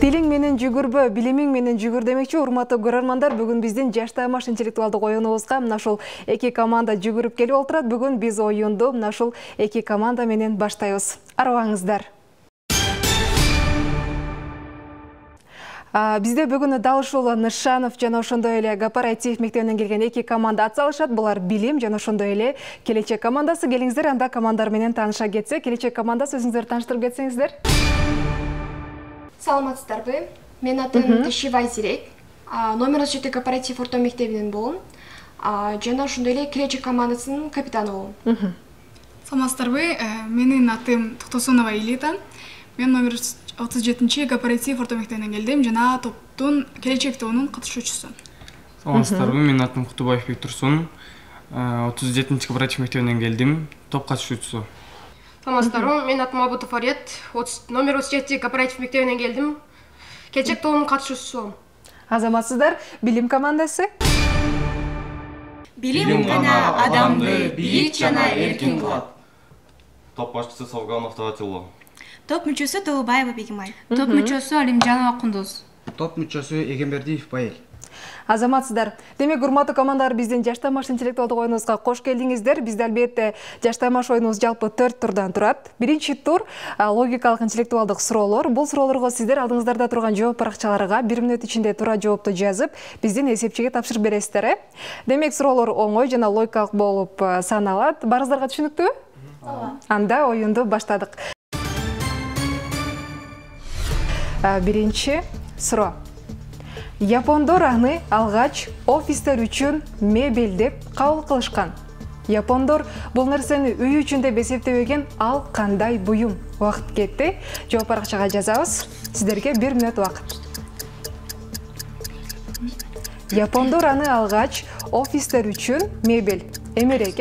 Тилиң менен жүгүрбө, билимиң менен жүгүр демекчи, урматтуу көрөрмандар, бүгүн биздин жаштамаш интеллектуалдык оюнубузга мына ушул эки команда жүгүрүп келип отурат. Бүгүн биз оюнду мына ушул эки команда менен баштайбыз. Арыбаңыздар. Бизде бүгүн дал ушул Нышанов жана ошондой эле Гапар IT мектебинен келген эки команда ат салышат. Булар билим жана ошондой эле келечек командасы. Келиңиздер, анда командар менен тааныша кетсек. Келечек командасы, өзүңүздөрдү тааныштырып кетсеңиздер. Саламатсыздарбы? Мен атым Тышивай Зирек. Номер 37 Гапар IT орто мектебинен болом. Жана ошондой эле келечек командасынын капитаны болом. Саламатсыздарбы? Менин атым Токтосунова Илита. Мен номер 37 Гапар IT орто мектебинен келдим, жана топтун келечек тобунун катышуучусу. Саламатсыздарбы? Менин атым Кутубаев Бектурсун. 37 Гапар IT мектебинен келдим, топ катышуучусу. Саламатсыздарбы? Менин атым Абутов Арет. Номер 37 Гапар IT мектебинен келдим, келечек тобунун катышуучусу. Азаматсыздар, билим командасы. Билим гана адамды бийик жана эркин кылат. Топ башчысы Салганов Таватило. Топ мүчөсү Толубаева Бегимай. Топ мүчөсү Алимжанова Кундуз. Топ мүчөсү Эгембердиев Байыл. Азаматсыздар, демек урматтуу командалар, биздин жаштамаш интеллектуалдык оюнубузга кош келдиңиздер. Бизде албетте жаштамаш оюнубуз жалпы 4 турдан турат. Биринчи тур логикалык интеллектуалдык суроолор. Бул суроолорго сиздер алдыңыздарда турган жооп баракчаларга 1 мүнөт ичинде туура жоопту жазып, биздин эсепчиге тапшырып бересиздер. Демек суроолор оңой жана логикалык болуп саналат. Барыңыздарга түшүнүктүүбү? Анда оюнду баштадык. Биринчи суроо. Япондор аны алгач офистер үчүн мебель деп кабыл кылышкан. Япондор бул нерсени үй үчүн деп эсептебеген, ал кандай буюм? Убакыт кетти. Жооп баракчага жазабыз. Сиздерге 1 мүнөт убакыт. Япондор аны алгач офистер үчүн мебель, эмерек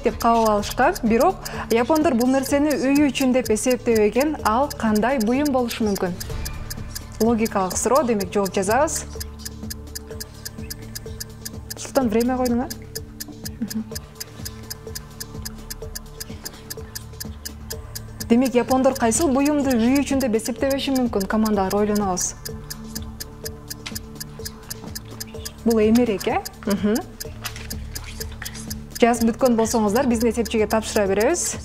деп кабыл алышкан. Бирок япондор бул нерсени үй үчүн деп эсептебеген, ал кандай буюм болушу мүмкүн? Логикалык суроо, демек жооп жазабыз. Султан, время койдуң, Демек япондор кайсыл буюмду үй үчүн деп эсептебеши мүмкүн? Командалар, ойлонобуз. Бул эмерек, Жазып бүткөн болсоңуздар, биздин эсепчиге тапшыра беребиз.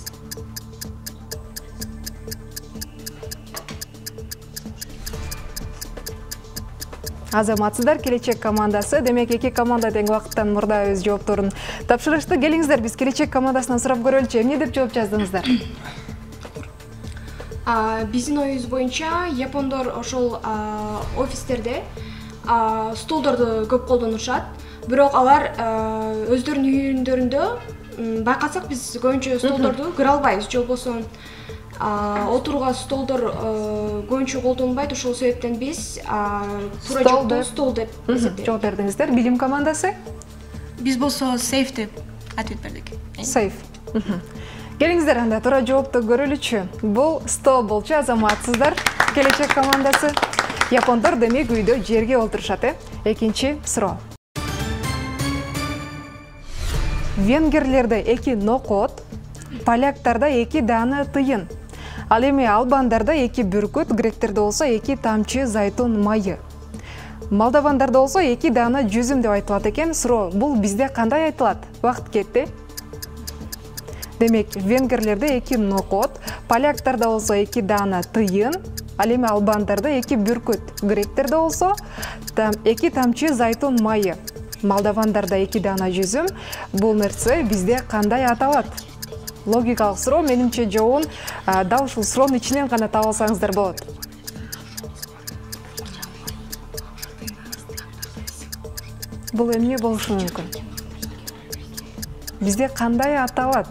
Азаматсыздар, келечек командасы. Демек эки команда тең убакыттан мурда өз жоопторун тапшырышты. Келиңиздер, биз келечек командасынан сурап көрөлүчү. Эмне деп жооп жаздыңыздар? Биздин оюбуз боюнча япондор ошол офистерде столдорду көп колдонушат. Бирок алар өздөрүнүн үйүндөрүндө байкасак, биз көбүнчө столдорду көрө албайбыз. Же болбосо отурууга столдор көбүнчө колдонбайт. Ошол себептен биз туура жоопту стол деп эсептейбиз. Жооп бердиңиздер. Билим командасы? Биз болсо сейф деп ответ бердик. Сейф. Келиңиздер, анда туура жоопту көрөлүчү. Бул стол болчу. Азаматсыздар, келечек командасы. Япондор демек үйдө жерге олтурушат. Экинчи суроо. Венгерлерде 2 нокот, поляктарда 2 даана тыйын. Ал эми албандарда 2 бүркүт, гректерде болсо 2 тамчы зайтун майы. Молдавандарда болсо 2 даана жүзүм деп айтылат экен. Суроо, бул бизде кандай айтылат? Убакыт кетти. Демек, венгерлерде 2 нокот, поляктарда болсо 2 даана тыйын, ал эми албандарда 2 бүркүт, гректерде болсо 2 тамчы зайтун майы. Молдавандарда 2 даана жүзүм. Бул нерсе бизде кандай аталат? Логикалык суроо, менимче жообун дал ушул суроонун ичинен гана таап алсаңыздар болот. Бул эмне болушу мүмкүн? Бизде кандай аталат?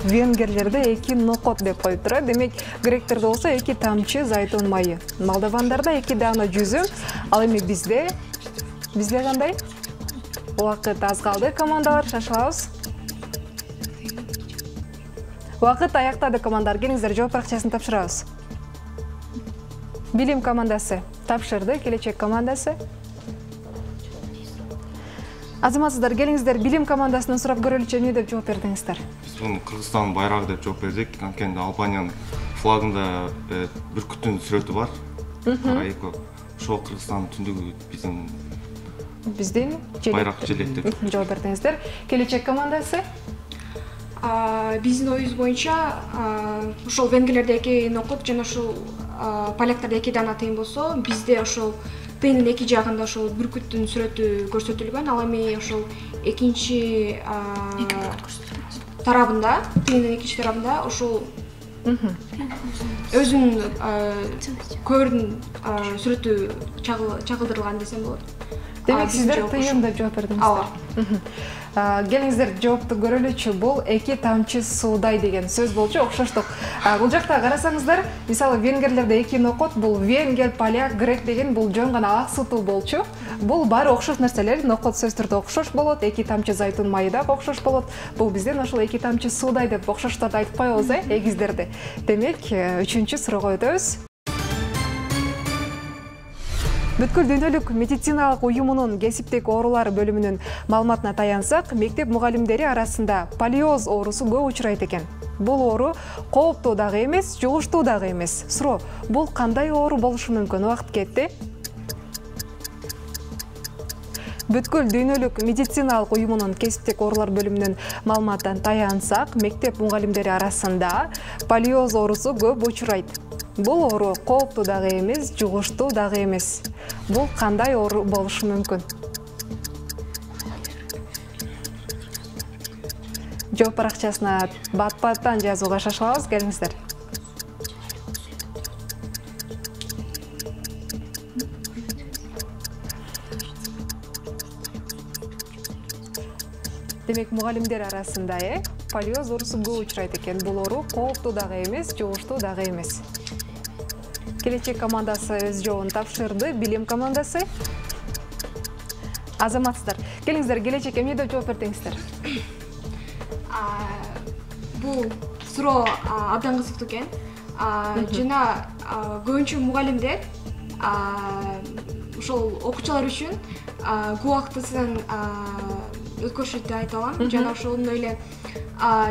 Венгерлерде 2 нокот деп коюп турат. Демек, гректерде болсо 2 тамчы зайтун майы. Молдавандарда 2 даана жүзүм. Ал эми бизде кандай? Убакыт аз калды, командалар, шашылабыз. Убакыт аяктады, командалар. Келиңиздер, жооп баракчасын тапшырабыз. Билим командасы тапшырды, келечек командасы. Азаматсыздар, келиңиздер, билим командасынан сурап көрөлүчү, эмне деп жооп бердиңиздер? Биз муну Кыргызстан байрагы деп жооп бердик. Анткени Албаниянын флагында бүркүттүн сүрөтү бар. Карайко. Ошол Кыргызстандын түндүгү биздин байрак желек деп жооп бердиңиздер. Келечек командасы? Биздин оюбуз боюнча ошол венгрлерде эки нокут жана ошол поляктарда эки дана тыйын болсо, бизде ошол тыйындын эки жагында ошол бүркүттүн сүрөтү көрсөтүлгөн. Ал эми ошол экинчи тарабында, тыйындын экинчи тарабында ошол өзүнүн көөрүнүн сүрөтү чагылдырылган десем болот. Демек сиздер тыйын деп жооп бердиңиздер. Келиңиздер, жоопту көрөлүчү. Бул эки тамчы суудай деген сөз болчу, окшоштук. Бул жакта карасаңыздар, мисалы венгрлерде эки нокот, бул венгер, поляк, грек деген бул жөн гана ак сутуу болчу. Бул баары окшош нерселер, нокот сөз түрдө окшош болот, эки тамчы зайтун майы да окшош болот. Бул бизден ошол эки тамчы суудай деп окшошторду айтып коебуз, эгиздерди. Демек, үчүнчү суроого өтөбүз. Бүткүл дүйнөлүк медициналык уюмунун кесиптик оорулар бөлүмүнүн маалыматына таянсак, мектеп мугалимдери арасында полиоз оорусу көп учурайт экен. Бул оору кооптуу дагы эмес, жугуштуу дагы эмес. Суроо, бул кандай оору болушу мүмкүн? Убакыт кетти. Бүткүл дүйнөлүк медициналык уюмунун кесиптик оорулар бөлүмүнүн маалыматына таянсак, мектеп мугалимдери арасында полиоз оорусу көп учурайт. Бул оору кооптуу дагы эмес, жугуштуу дагы эмес. Бул кандай оору болушу мүмкүн? Жооп баракчасына бат-баттан жазууга шашылабыз, келиңиздер. Демек, мугалимдер арасында полиоз оорусу көп учурайт экен. Бул оору кооптуу дагы эмес, жугуштуу дагы эмес. Келечек командасы өз жообун тапшырды. Билим командасы. Азаматсыздар, келиңиздер, келечек эмне деп жооп бердиңиздер? Бул суроо абдан кызыктуу экен. Жана көбүнчө мугалимдер ошол окуучулар үчүн көп убактысын өткөрүшөт деп айта алам. Жана ошондой эле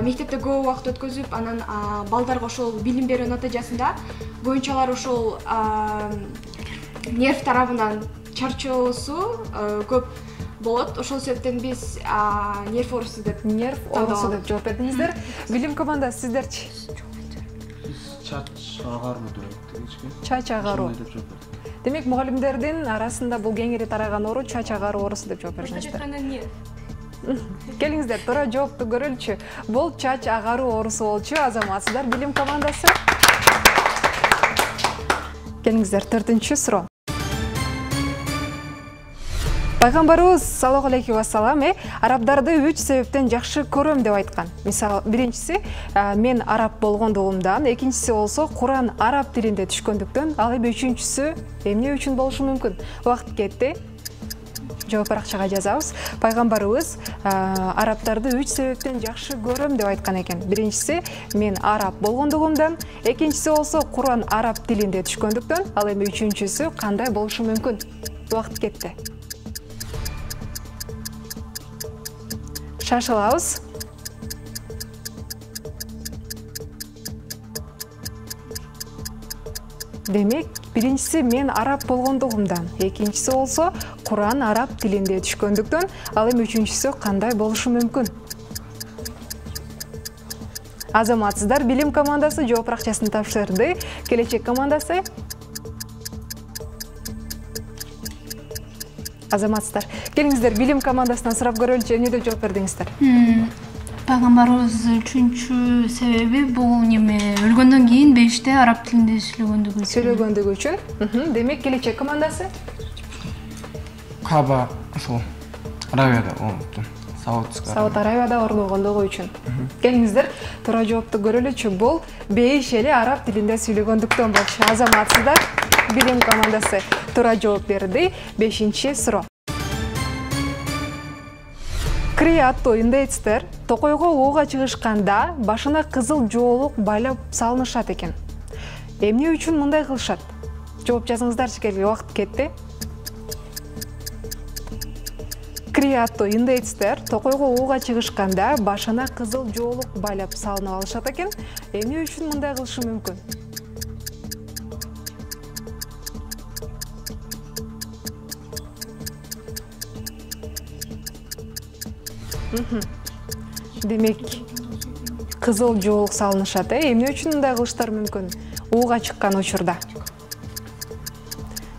мектепте көп убакыт өткөзүп, анан балдарга ошол билим берүү натыйжасында көбүнчө алар ошол нерв тарабынан чарчоосу көп болот. Ошол себептен биз нерв оорусу деп жооп бердиңиздер. Билим командасы, сиздерчи? Чач агаруу деп. Чач агаруу. Демек, мугалимдердин арасында бул кеңири тараган оору чач агаруу оорусу деп жооп бердиңиздер. Келиңиздер, туура жоопту көрөлүчү. Бул чач агаруу оорусу болчу. Азаматсыздар, билим командасы. Келиңиздер, 4-чү суроо. Пайгамбарыбыз саллаллаху алейхи ва салам арабдарды 3 себептен жакшы көрөм деп айткан. Мисалы, биринчиси мен араб болгондугумдан, экинчиси болсо Куран араб тилинде түшкөндүктөн, ал эми үчүнчүсү эмне үчүн болушу мүмкүн? Убакыт кетти. Жооп баракчага жазабыз. Пайгамбарыбыз арабдарды 3 себептен жакшы көрөм деп айткан экен. Биринчиси мен араб болгондугумдан, экинчиси болсо Куран араб тилинде түшкөндүктөн, ал эми үчүнчүсү кандай болушу мүмкүн? Убакыт кетти. Шашылабыз. Демек, биринчиси мен араб болгондугумдан, экинчиси болсо Куран араб тилинде түшкөндүктөн, ал эми үчүнчүсү кандай болушу мүмкүн? Азаматсыздар, билим командасы жооп баракчасын тапшырды. Келечек командасы. Азаматсыздар, келиңиздер, билим командасынан сурап көрөлүчү, эмне деп жооп бердиңиздер? Пайгамбарыбыз үчүнчү себеби бул неме өлгөндөн кийин бейиште араб тилинде сүйлөгөндүгү үчүн. Демек, келечек командасы. Каба ошол Аравияда орногон. Сауд Аравияда орногондугу үчүн. Келиңиздер, туура жоопту көрөлүчү. Бул бейиш эли араб тилинде сүйлөгөндүктөн болчу. Азаматсыздар, билим командасы туура жооп берди. 5-чи суроо. Кри аттуу индеецтер токойго ууга чыгышканда башына кызыл жоолук байлап салынышат экен. Эмне үчүн мындай кылышат? жооп жазыңыздарчы, келге убакыт кетти. Криатто индейтстер токойго ууга чыгышканда башына кызыл жоолук байлап салынып алышат экен. Эмне үчүн мындай кылышы мүмкүн? Демек, кызыл жоолук салынышат, эмне үчүн мындай кылыштар мүмкүн? Ууга чыккан учурда.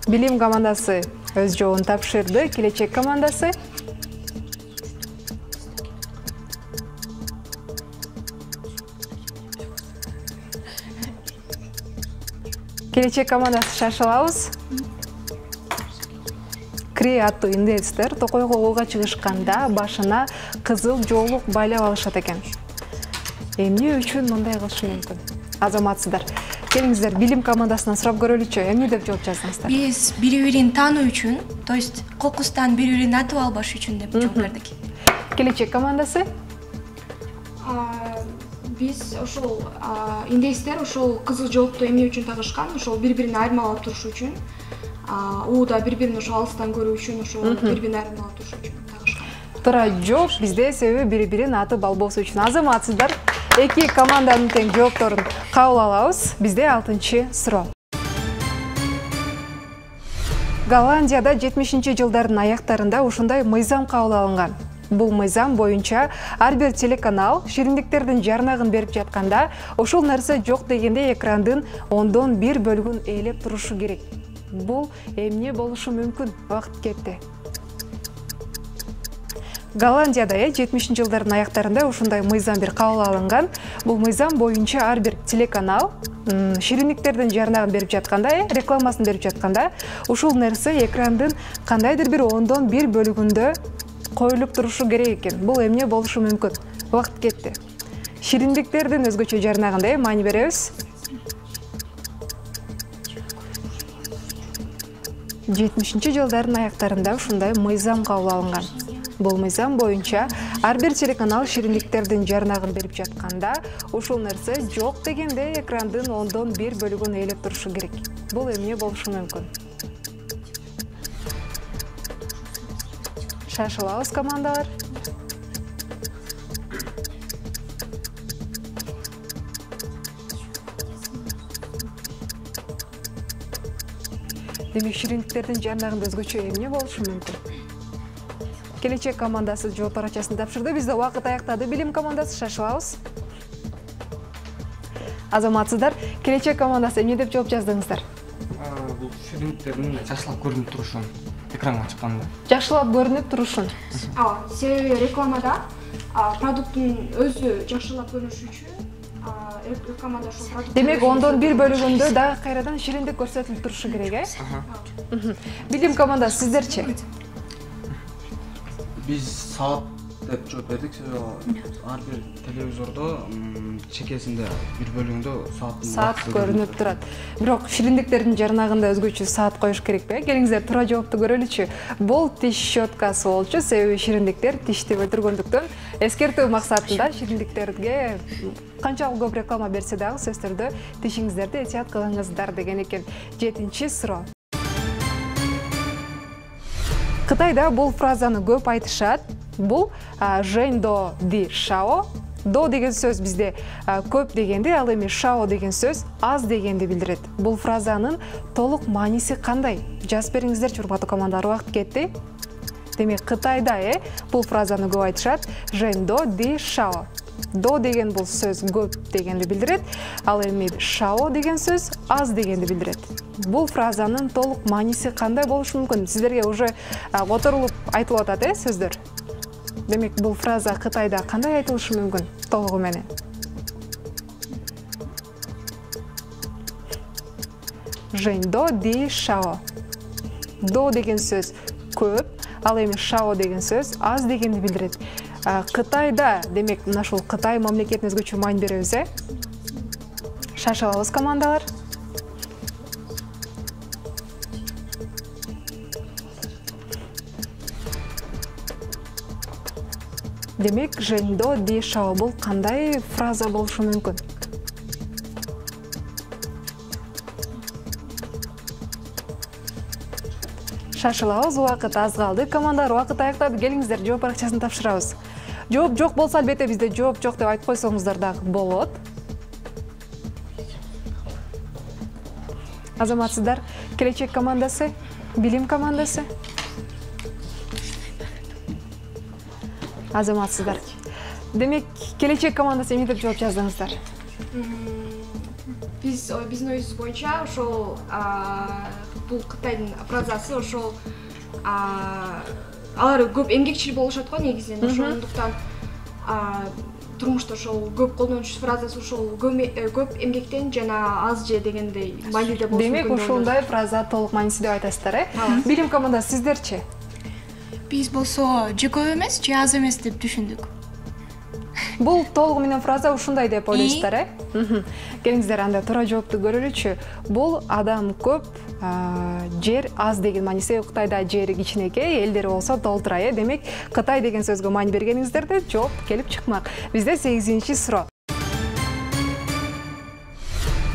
Билим командасы өз жообун тапшырды, келечек командасы. Келечек командасы шашылабыз. Криатто индейтстер токойго ууга чыгышканда башына кызыл жоолук байлап алышат экен. Эмне үчүн мындай кылышы мүмкүн? Азаматсыздар, келиңиздер билим командасынан сурап көрөлүчү, эмне деп жооп жаздыңыздар? Биз бири-бирин таануу үчүн, то есть кокустан бири-бирин атып албаш үчүн деп жооп бердик. Келечек командасы? Биз ошол индейтстер ошол кызыл жоолукту эмне үчүн тагышкан? Ошол бири-бирин айырмалап туруш үчүн, ууда бири-бирин ошол алыстан көрүү үчүн, ошол бири-бирин айырмалап туруш үчүн тагышкан. Туура жооп, бизде себеби бири-бирин атып албоосу үчүн. Азаматсыздар, эки команданын тең жоопторун кабыл алабыз. Бизде 6-суроо. Голландияда 70-жылдардын аяктарында ушундай мыйзам кабыл алынган. Бул мыйзам боюнча ар бир телеканал шириндиктердин жарнагын берип жатканда ошол нерсе жок дегенде экрандын 1/10 бөлүгүн ээлеп турушу керек. Бул эмне болушу мүмкүн? Убакыт кетти. Голландияда 70-жылдардын аяктарында ушундай мыйзам бир кабыл алынган. Бул мыйзам боюнча ар бир телеканал шириндиктердин жарнагын берип жатканда, рекламасын берип жатканда ушул нерсе экрандын кандайдыр бир 1/10 бөлүгүндө коюлуп турушу керек экен. Бул эмне болушу мүмкүн? Убакыт кетти. Шириндиктердин өзгөчө жарнагында маани беребиз. 70-жылдардын аяктарында ушундай мыйзам кабыл алынган. Бул мыйзам боюнча ар бир телеканал шириндиктердин жарнагын берип жатканда ушул нерсе жок дегенде экрандын 1/10 бөлүгүн ээлеп турушу керек. Бул эмне болушу мүмкүн? Шашылабыз, командалар. Демек, шириндиктердин жарнагында өзгөчө эмне болушу мүмкүн? Келечек командасы жооп барачасын тапшырды. Бизде убакыт аяктады. Билим командасы шашылабыз. Азаматсыздар, келечек командасы эмне деп жооп жаздыңыздар? Бул шириндиктердин жакшылап көрүнүп турушун, экранга чыкканда. Жакшылап көрүнүп турушун. Себеби рекламада продукттун өзү жакшылап көрүнүш үчүн рекламада ошол продукт. Демек, 1/10 бөлүгүндө дагы кайрадан шириндик көрсөтүлүп турушу керек, Билим командасы сиздерчи? Биз саат деп жооп бердик, себеби ар бир телевизордо чекесинде бир бөлүгүндө саат көрүнүп турат. Бирок шириндиктердин жарнагында өзгөчө саат коюш керекпи? Келиңиздер туура жоопту көрөлүчү. Бул тиш щеткасы болчу, себеби шириндиктер тишти өлтүргөндүктөн эскертүү максатында шириндиктерге канчалык көп реклама берсе дагы сөзсүз түрдө тишиңиздерди этият кылыңыздар деген экен. 7-суроо. Кытайда бул фразаны көп айтышат. Бул жен до ди шао. До деген сөз бизде көп дегенди, ал эми шао деген сөз аз дегенди билдирет. Бул фразанын толук мааниси кандай? Жазып бериңиздер, урматтуу командалар, убакыт кетти. Демек, Кытайда бул фразаны көп айтышат. Жен до ди шао. До деген бул сөз көп дегенди билдирет, ал эми шао деген сөз аз дегенди билдирет. Бул фразанын толук мааниси кандай болушу мүмкүн? Сиздерге уже которулуп айтылып атат, сөздөр. Демек, бул фраза Кытайда кандай айтылышы мүмкүн толугу менен? Жен до ди шао. До деген сөз көп, ал эми шао деген сөз аз дегенди билдирет. Кытайда, демек, мына ушул Кытай мамлекетине өзгөчө маани беребиз, Шашалабыз, командалар. Демек, жен до ди шао бул кандай фраза болушу мүмкүн? Шашылабыз, убакыт аз калды. Командалар убакыт аяктады. Келиңиздер, жооп баракчасын тапшырабыз. Жооп жок болсо, албетте бизде жооп жок деп айтып койсоңуздар дагы болот. Азаматсыздар, келечек командасы, билим командасы. Азаматсыздар. Демек, келечек командасы эмне деп жооп жаздыңыздар? Биздин оюбуз боюнча ошол бул Кытайдын фразасы ошол алар көп эмгекчил болушат го негизинен. Ошондуктан турмушта ошол көп колдонуш фразасы ошол көп эмгектен жана аз же дегендей мааниде болушу мүмкүн. Демек, ошондой фраза толук маанисиз деп айтасыздар, э? Билим командасы сиздерчи? Биз болсо же көп эмес, же аз эмес деп түшүндүк. Бул толугу менен фраза ушундай деп ойлойсуздар, э? Келиңиздер, анда туура жоопту көрөлүчү. Бул адам көп, жер аз деген мааниси. Кытайда жери кичинекей, элдери болсо толтура, э? Демек, Кытай деген сөзгө маани бергениңиздерде жооп келип чыкмак. Бизде 8-суроо.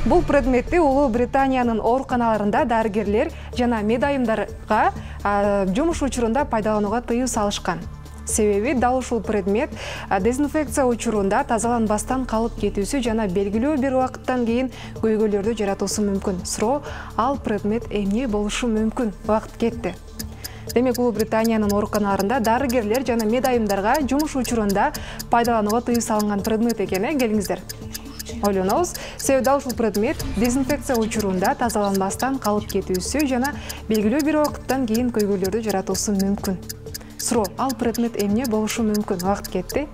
Бул предметти Улуу Британиянын ооруканаларында дарыгерлер жана медайымдарга жумуш учурунда пайдаланууга тыюу салышкан. Себеби дал ушул предмет дезинфекция учурунда тазаланбастан калып кетүүсү жана белгилүү бир убакыттан кийин көйгөйлөрдү жаратуусу мүмкүн. Суроо, ал предмет эмне болушу мүмкүн? Убакыт кетти. Демек, Улуу Британиянын ооруканаларында дарыгерлер жана медайымдарга жумуш учурунда пайдаланууга тыюу салынган предмет экен, э? Келиңиздер. Ойлонобуз. Себеби дал ушул предмет дезинфекция учурунда тазаланбастан калып кетүүсү жана белгилүү бир убакыттан кийин көйгөйлөрдү жаратуусу мүмкүн. Суроо, ал предмет эмне болушу мүмкүн? Убакыт кетти.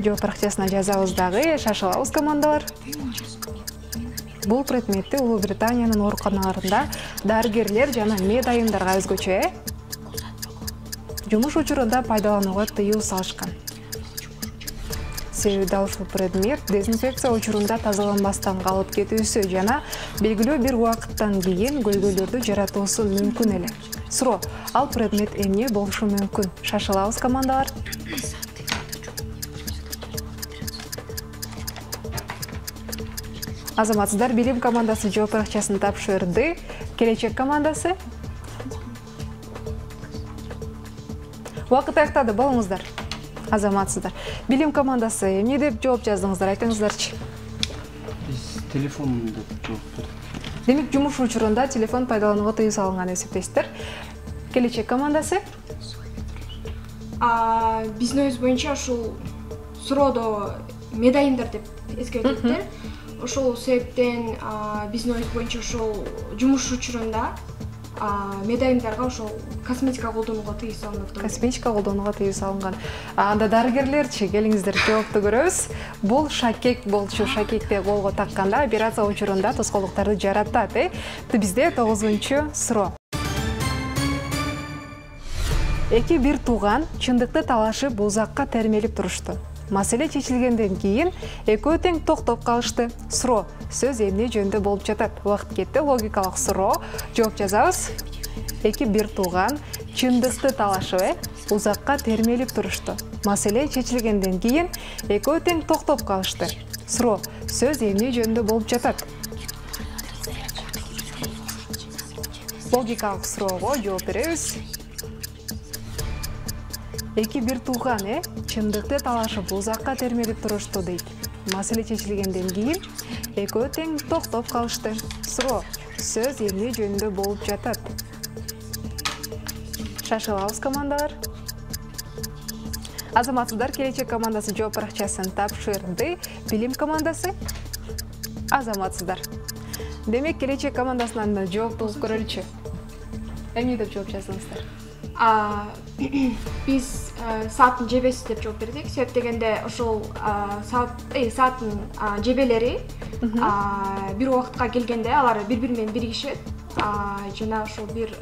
Жооп баракчасына жазабыз дагы, шашылабыз командалар. Бул предметти Улуу Британиянын ооруканаларында дарыгерлер жана медайымдарга өзгөчө, э? Жумуш учурунда пайдаланууга тыюу салышкан. Себеби дал ушул предмет дезинфекция учурунда тазаланбастан калып кетүүсү жана белгилүү бир убакыттан кийин көйгөйлөрдү жаратуусу мүмкүн эле. Суроо, ал предмет эмне болушу мүмкүн? Шашылабыз командалар. Азаматсыздар, билим командасы жооп баракчасын тапшырды. Келечек командасы. Убакыт аяктады, болуңуздар. Азаматсыздар. Билим командасы эмне деп жооп жаздыңыздар, айтыңыздарчы. Биз телефон деп жооп бердик. Демек, жумуш учурунда телефон пайдаланууга тыюу салынган эсептейсиздер. Келечек командасы. Биздин оюбуз боюнча ушул суроодо медайымдар деп эскертиптер. Ошол себептен биздин оюбуз боюнча ошол жумуш учурунда медайымдарга ошол косметика колдонууга тыюу салынат. Косметика колдонууга тыюу салынган. Анда дарыгерлерчи, келиңиздер, жоопту көрөбүз. Бул шакек болчу. Шакекти колго такканда операция учурунда тоскоолдуктарды жаратат, э? Бизде 9-суроо. Эки бир тууган чындыкты талашып узакка термелип турушту. Маселе чечилгенден кийин экөө тең токтоп калышты. Суроо, сөз эмне жөнүндө болуп жатат? Убакыт кетти, логикалык суроо. Жооп жазабыз. Эки бир тууган чындыкты талашып, узакка термелип турушту. Маселе чечилгенден кийин экөө тең токтоп калышты. Суроо, сөз эмне жөнүндө болуп жатат? Логикалык суроого жооп беребиз. Эки бир тууган, чындыкты талашып узакка термелип турушту дейт. Маселе чечилгенден кийин экөө тең токтоп калышты. Суроо, сөз эмне жөнүндө болуп жатат? Шашылабыз командалар. Азаматсыздар, келечек командасы жооп баракчасын тапшырды. Билим командасы. Азаматсыздар. Демек, келечек командасынан жооп угуп көрөлүчү. Эмне деп жооп жаздыңыздар? Биз сааттын жебеси деп жооп бердик. Себеп дегенде ошол сааттын жебелери бир убакытка келгенде алар бири-бири менен биригишет. Жана ошол бир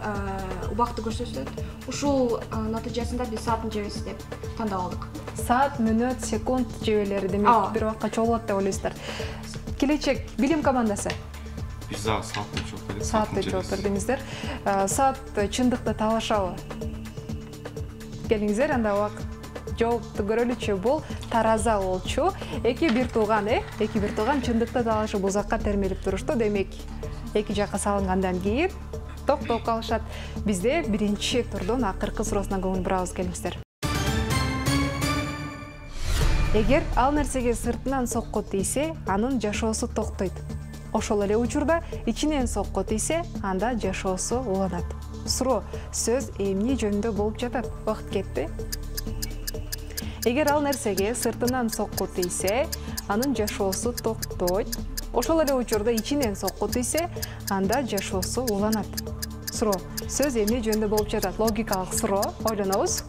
убакытты көрсөтөт. Ушул натыйжасында биз сааттын жебеси деп тандап алдык. Саат, мүнөт, секунд жебелери демек бир убакытка чогулат деп ойлойсуздар. Келечек билим командасы. Биз дагы саат деп жооп бердик. Саат деп жооп бердиңиздер. Саат чындыкты талашабы? Келиңиздер, анда убакыт жоопту көрөлүчү бул тараза болчу. Эки бир тууган чындыкта талашып узакка термелип турушту. Демек, эки жакка салынгандан кийин токтоп калышат. Бизде биринчи турдун акыркы суроосуна көңүл бурабыз, келиңиздер. Эгер ал нерсеге сыртынан сокку тийсе, анын жашоосу токтойт. Ошол эле учурда ичинен сокку тийсе, анда жашоосу уланат. Суроо сөз эмне жөнүндө болуп жатат? Убакыт кетти. Эгер ал нерсеге сыртынан сокку тийсе, анын жашоосу токтойт. Ошол эле учурда ичинен сокку тийсе, анда жашоосу уланат. Суроо сөз эмне жөнүндө болуп жатат? Логикалык суроо, ойлонобуз.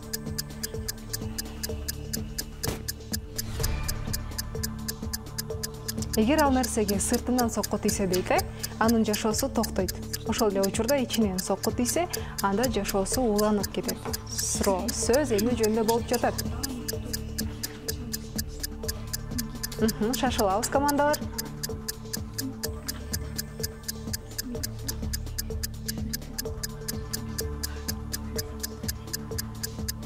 Эгер ал нерсеге сыртынан сокку тийсе дейт, анын жашоосу токтойт. Ошол эле учурда ичинен сокку тийсе, анда жашоосу уланып кетет. Суроо сөз эмне жөнүндө болуп жатат? Шашылабыз, командалар.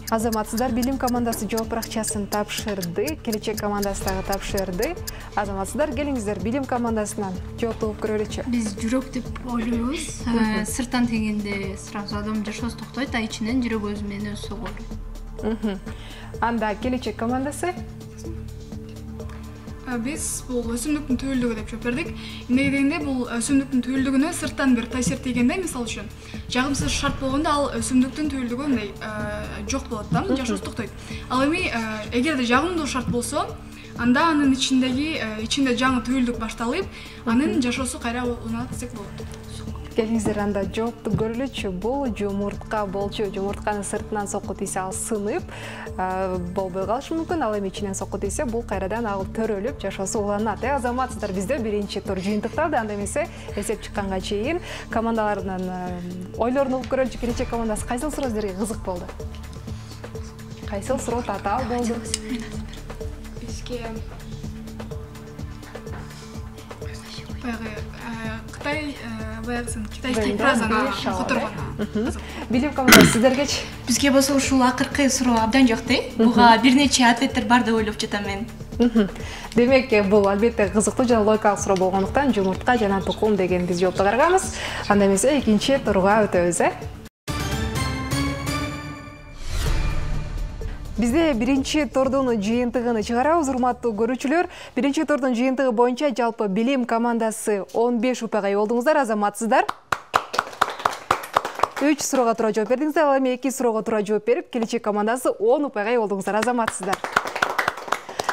Азаматсыздар, билим командасы жооп акчасын тапшырды, келечек командасы дагы тапшырды. Азаматсыздар, келиңиздер, билим командасынан жооп угуп көрөлүчү. Биз жүрөк деп ойлойбуз. Сырттан тегенде сразу адам жашоосу токтойт, а ичинен жүрөк өзү менен өзү согуу. Анда келечек командасы? Биз бул өсүмдүктүн түбөлдүгү деп жооп бердик. Эмнеге дегенде бул өсүмдүктүн түбөлдүгүнө сырттан бир таасир тийгенде, мисалы үчүн, жагымсыз шарт болгондо ал өсүмдүктүн түбөлдүгү мындай жок болот да, жашоосу токтойт. Ал эми эгерде жагымдуу шарт болсо, анда анын ичинде жаңы түбөлдүк башталып, анын жашоосу кайра уланат десек болот. Келиңиздер, анда жоопту көрөлүчү. Бул жумуртка болчу. Жумуртканын сыртынан сокку тийсе, ал сынып болбой калышы мүмкүн. Ал эми ичинен сокку тийсе, бул кайрадан ал төрөлүп, жашоосу уланат. Азаматсыздар, бизде биринчи тур жыйынтыкталды. Анда эмесе, эсеп чыкканга чейин командалардын ойлорун угуп көрөлүчү. Келечек командасы кайсыл суроо сиздерге кызык болду? Кайсыл суроо татаал болду? Бизге Китайский прозаны которгон. Билим командасы сиздергечи? Бизге болсо ушул акыркы суроо абдан жакты. Буга бир нече ответтер бар деп ойлоп жатам мен. Демек, бул албетте кызыктуу жана логикалык суроо болгондуктан жумуртка жана тукум деген биз жоопту караганбыз. Анда эмесе экинчи турга өтөбүз. Бизде биринчи турдун жыйынтыгын чыгарабыз, урматтуу көрүүчүлөр. Биринчи турдун жыйынтыгы боюнча жалпы билим командасы 15 упайга болдуңуздар, азаматсыздар. 3 суроого туура жооп бердиңиздер, ал эми 2 суроого туура жооп берип, келечек командасы 10 упайга болдуңуздар, азаматсыздар.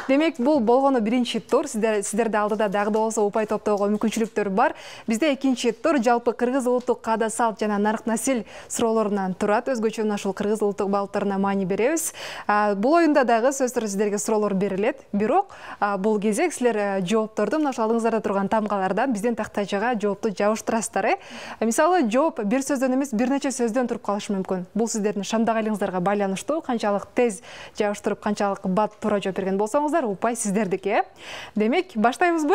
Демек, бул болгону биринчи тур. Сиздерде алдыда дагы да болсо упай топтоого мүмкүнчүлүктөр бар. Бизде экинчи тур жалпы кыргыз улуттук каада салт жана нарк насил суроолорунан турат. Өзгөчө ушул кыргыз улуттук балыктарына маани беребиз. Бул оюнда дагы сөзсүз түрдө сиздерге суроолор берилет. Бирок бул кезек силер жоопторду мына ушул алдыңыздарда турган тамкалардан биздин тактайчага жоопту жабыштырасыздар. Мисалы, жооп бир сөздөн эмес, бир нече сөздөн туруп калышы мүмкүн. Бул сиздердин шамдагайлыгыңыздарга байланыштуу. Канчалык тез жабыштырып, канчалык бат туура жооп берген болсоңуз, упай сиздердики. Демек, баштайбызбы?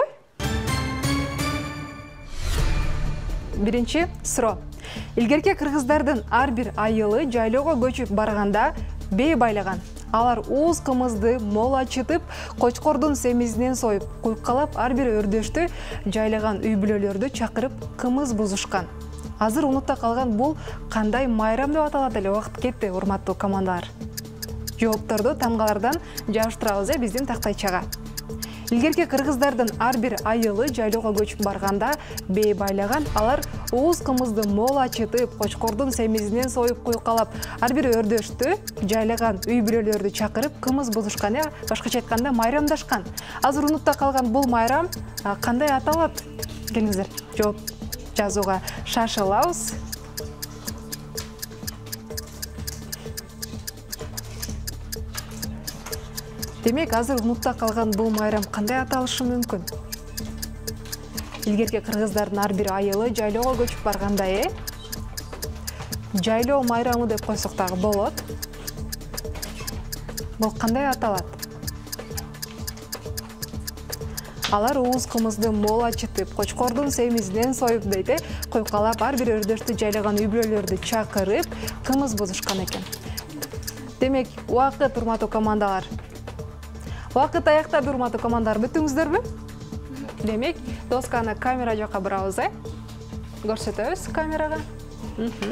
Биринчи суроо. Илгерки кыргыздардын ар бир айылы жайлоого көчүп барганда бей байлаган. Алар ууз кымызды мол ачытып, кочкордун семизинен союп, куйкалап ар бир өрдөштү жайлаган үй бүлөлөрдү чакырып кымыз бузушкан. Азыр унутта калган бул кандай майрам деп аталат эле? Убакыт кетти, урматтуу командалар. Жоопторду тамгалардан жабыштырабыз биздин тактайчага. Илгерки кыргыздардын ар бир айылы жайлоого көчүп барганда бей байлаган, алар ууз кымызды мол ачытып, кочкордун семизинен союп куйкалап, ар бир өрдөштү жайлаган үй бүлөлөрдү чакырып кымыз бузушкан, башкача айтканда майрамдашкан. Азыр унутта калган бул майрам кандай аталат? Келиңиздер, жооп жазууга шашылабыз. Демек, азыр унутта калган бул майрам кандай аталышы мүмкүн? Илгерки кыргыздардын ар бир айылы жайлоого көчүп барганда, жайлоо майрамы деп койсок дагы болот. Бул кандай аталат? Алар ууз кымызды мол ачытып, кочкордун семизинен союп дейт, куйкалап ар бир өрдөштү жайлаган үй бүлөлөрдү чакырып, кымыз бузушкан экен. Демек, убакыт урматтуу командалар. Убакыт аяктады урматтуу командалар, бүттүңүздөрбү? Демек, досканы камера жака бурабыз, көрсөтөбүз камерага.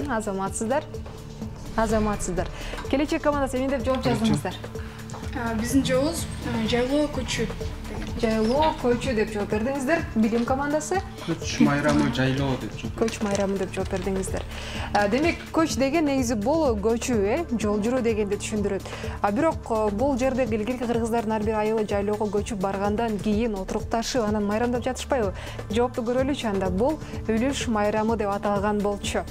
Азаматсыздар. Келечек командасы эмне деп жооп жаздыңыздар? Биздин жообубуз жайлоо көчү. Жайлоо көчү деп жооп бердиңиздер. Билим командасы? Көч майрамы жайлоо деп жооп. Көч майрамы деп жооп бердиңиздер. Демек, көч деген негизи бул көчүү, жол жүрүү дегенди түшүндүрөт. Бирок бул жерде илгерки кыргыздардын ар бир айылы жайлоого көчүп баргандан кийин отурукташып, анан майрамдап жатышпайбы? Жоопту көрөлүчү анда. Бул үлүш майрамы деп аталган болчу.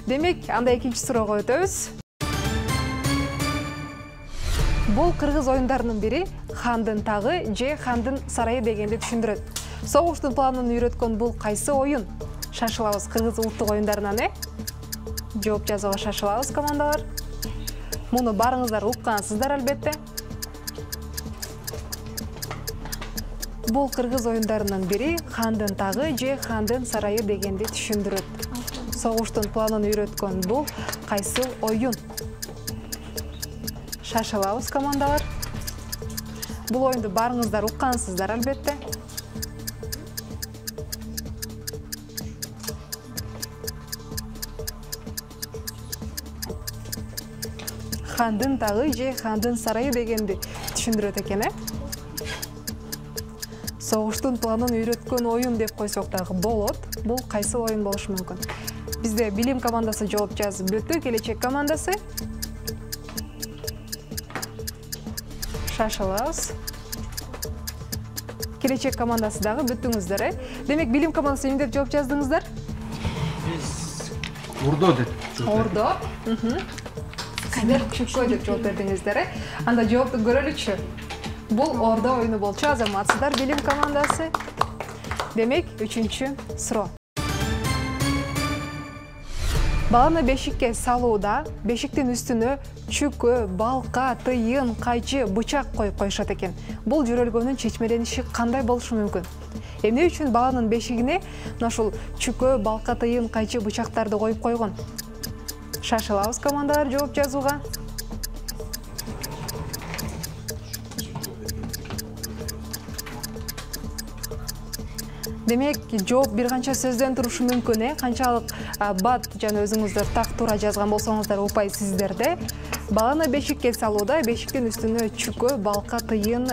Демек, анда экинчи суроого өтөбүз. Бул кыргыз оюндарынын бири хандын тагы же хандын сарайы дегенди түшүндүрөт. Согуштун планын үйрөткөн бул кайсы оюн? Шашылабыз кыргыз улуттук оюндарынан, Жооп жазууга шашылабыз командалар. Муну барыңыздар уккансыздар албетте. Бул кыргыз оюндарынын бири хандын тагы же хандын сарайы дегенди түшүндүрөт. Согуштун планын үйрөткөн бул кайсы оюн? Шашылабыз командалар. Бул оюнду барыңыздар уккансыздар албетте. Хандын тагы же хандын сарайы дегенди түшүндүрөт экен, Согуштун планын үйрөткөн оюн деп койсок дагы болот. Бул кайсы оюн болушу мүмкүн? Бизде билим командасы жооп жазып бүттү, келечек командасы. Шашылабыз. Келечек командасы дагы бүттүңүздөр, Демек, билим командасы эмне деп жооп жаздыңыздар? Биз ордо деп жооп. Ордо. Сиздер чүккө деп жооп бердиңиздер, Анда жоопту көрөлүчү. Бул ордо оюну болчу, азаматсыздар билим командасы. Демек, үчүнчү суроо. Баланы бешикке салууда бешиктин үстүнө чүкө, балка, тыйын, кайчы, бычак коюп коюшат экен. Бул жөрөлгөнүн чечмелениши кандай болушу мүмкүн? Эмне үчүн баланын бешигине ушул чүкө, балка, тыйын, кайчы, бычактарды коюп койгон? Шашылабыз командалар жооп жазууга. Демек, жооп бир канча сөздөн турушу мүмкүн, Канчалык бат жана өзүңүздөр так туура жазган болсоңуздар упайсыздарда. Баланы бешикке салууда бешиктин үстүнө чүкө, балка, тыйын,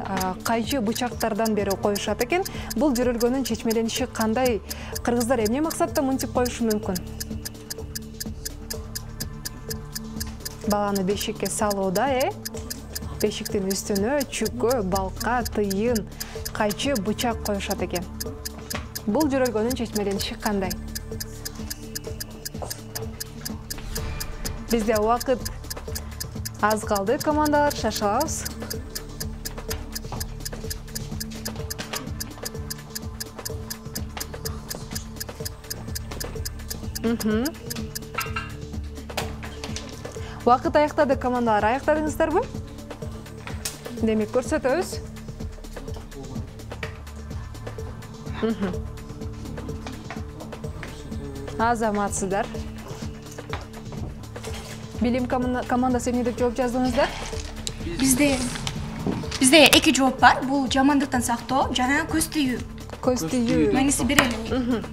кайчы, бычактардан бери коюшат экен. Бул жөрөлгөнүн чечмелениши кандай? Кыргыздар эмне максатта мынтип коюшу мүмкүн? Баланы бешикке салууда, бешиктин үстүнө чүкө, балка, тыйын, кайчы, бычак коюшат экен. Бул жөрөлгөнүн чечмелениши кандай? Бизде убакыт аз калды, командалар, шашылабыз. Убакыт аяктады, командалар, аяктадыңыздарбы? Демек, көрсөтөбүз. Азаматсыздар. Билим командасы эмне деп жооп жаздыңыздар? Бизде эки жооп бар. Бул жамандыктан сактоо жана көз тийүү. Көз тийүү. Маңызы берели.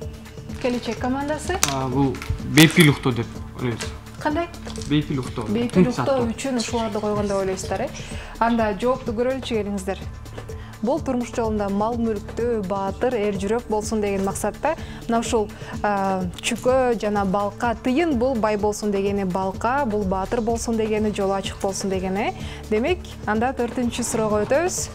Келечек командасы? Бул бейпил уктоо деп ойлойбуз. Кандай? Бейпил уктоо. Бейпил уктоо үчүн ушуларды койгон деп ойлойсуздар, Анда жоопту көрөлүчү келиңиздер. Бул турмуш жолунда мал мүлктүү, баатыр, эр жүрөк болсун деген максатта. Мына ушул чүкө жана балка, тыйын бул бай болсун дегени балка, бул баатыр болсун дегени, жолу ачык болсун дегени. Демек, анда 4-чү суроого өтөбүз.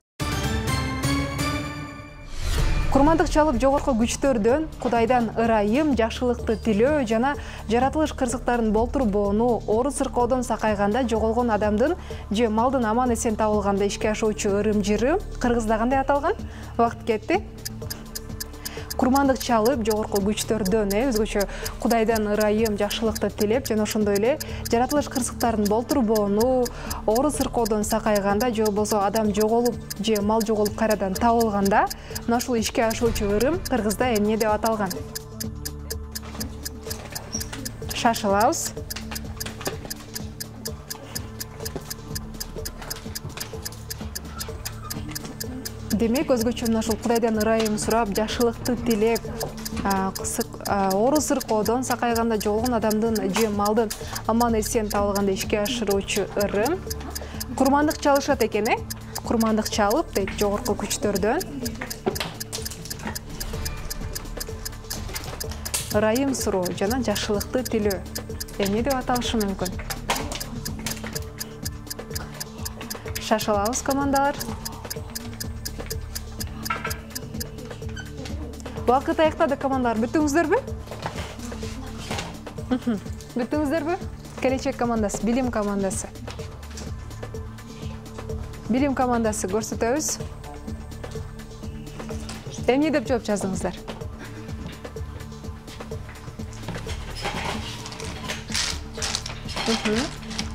Курмандык чалып жогорку күчтөрдөн Кудайдан ырайым, жакшылыкты тилөө жана жаратылыш кырсыктарын болтурбоону, ору сыркоодон сакайганда жоголгон адамдын же малдын аман эсен табылганда ишке ашуучу ырым-жырым кыргызда кандай аталган? Убакыт кетти. Курмандык чалып жогорку күчтөрдөн, өзгөчө Кудайдан ырайым, жакшылыкты тилеп жана ошондой эле жаратылыш кырсыктарын болтурбоону, ору сыркоодон сакайганда же болбосо адам жоголуп же мал жоголуп кайрадан табылганда, мына ушул ишке ашуучу ырым кыргызда эмне деп аталган? Шашылабыз. Демек, өзгөчө мына ушул Кудайдан ырайым сурап, жакшылыкты тилеп, оору сыркоодон сакайганда жолгон адамдын же малдын аман эсен табылганда ишке ашыруучу ырым курмандык чалышат экен, Курмандык чалып дейт жогорку күчтөрдөн. Ырайым суроо жана жакшылыкты тилөө эмне деп аталышы мүмкүн? Шашылабыз командалар. Убакыт аяктады командалар. Бүттүңүздөрбү? Бүттүңүздөрбү? Келечек командасы, билим командасы. Билим командасы көрсөтөбүз. Эмне деп жооп жаздыңыздар?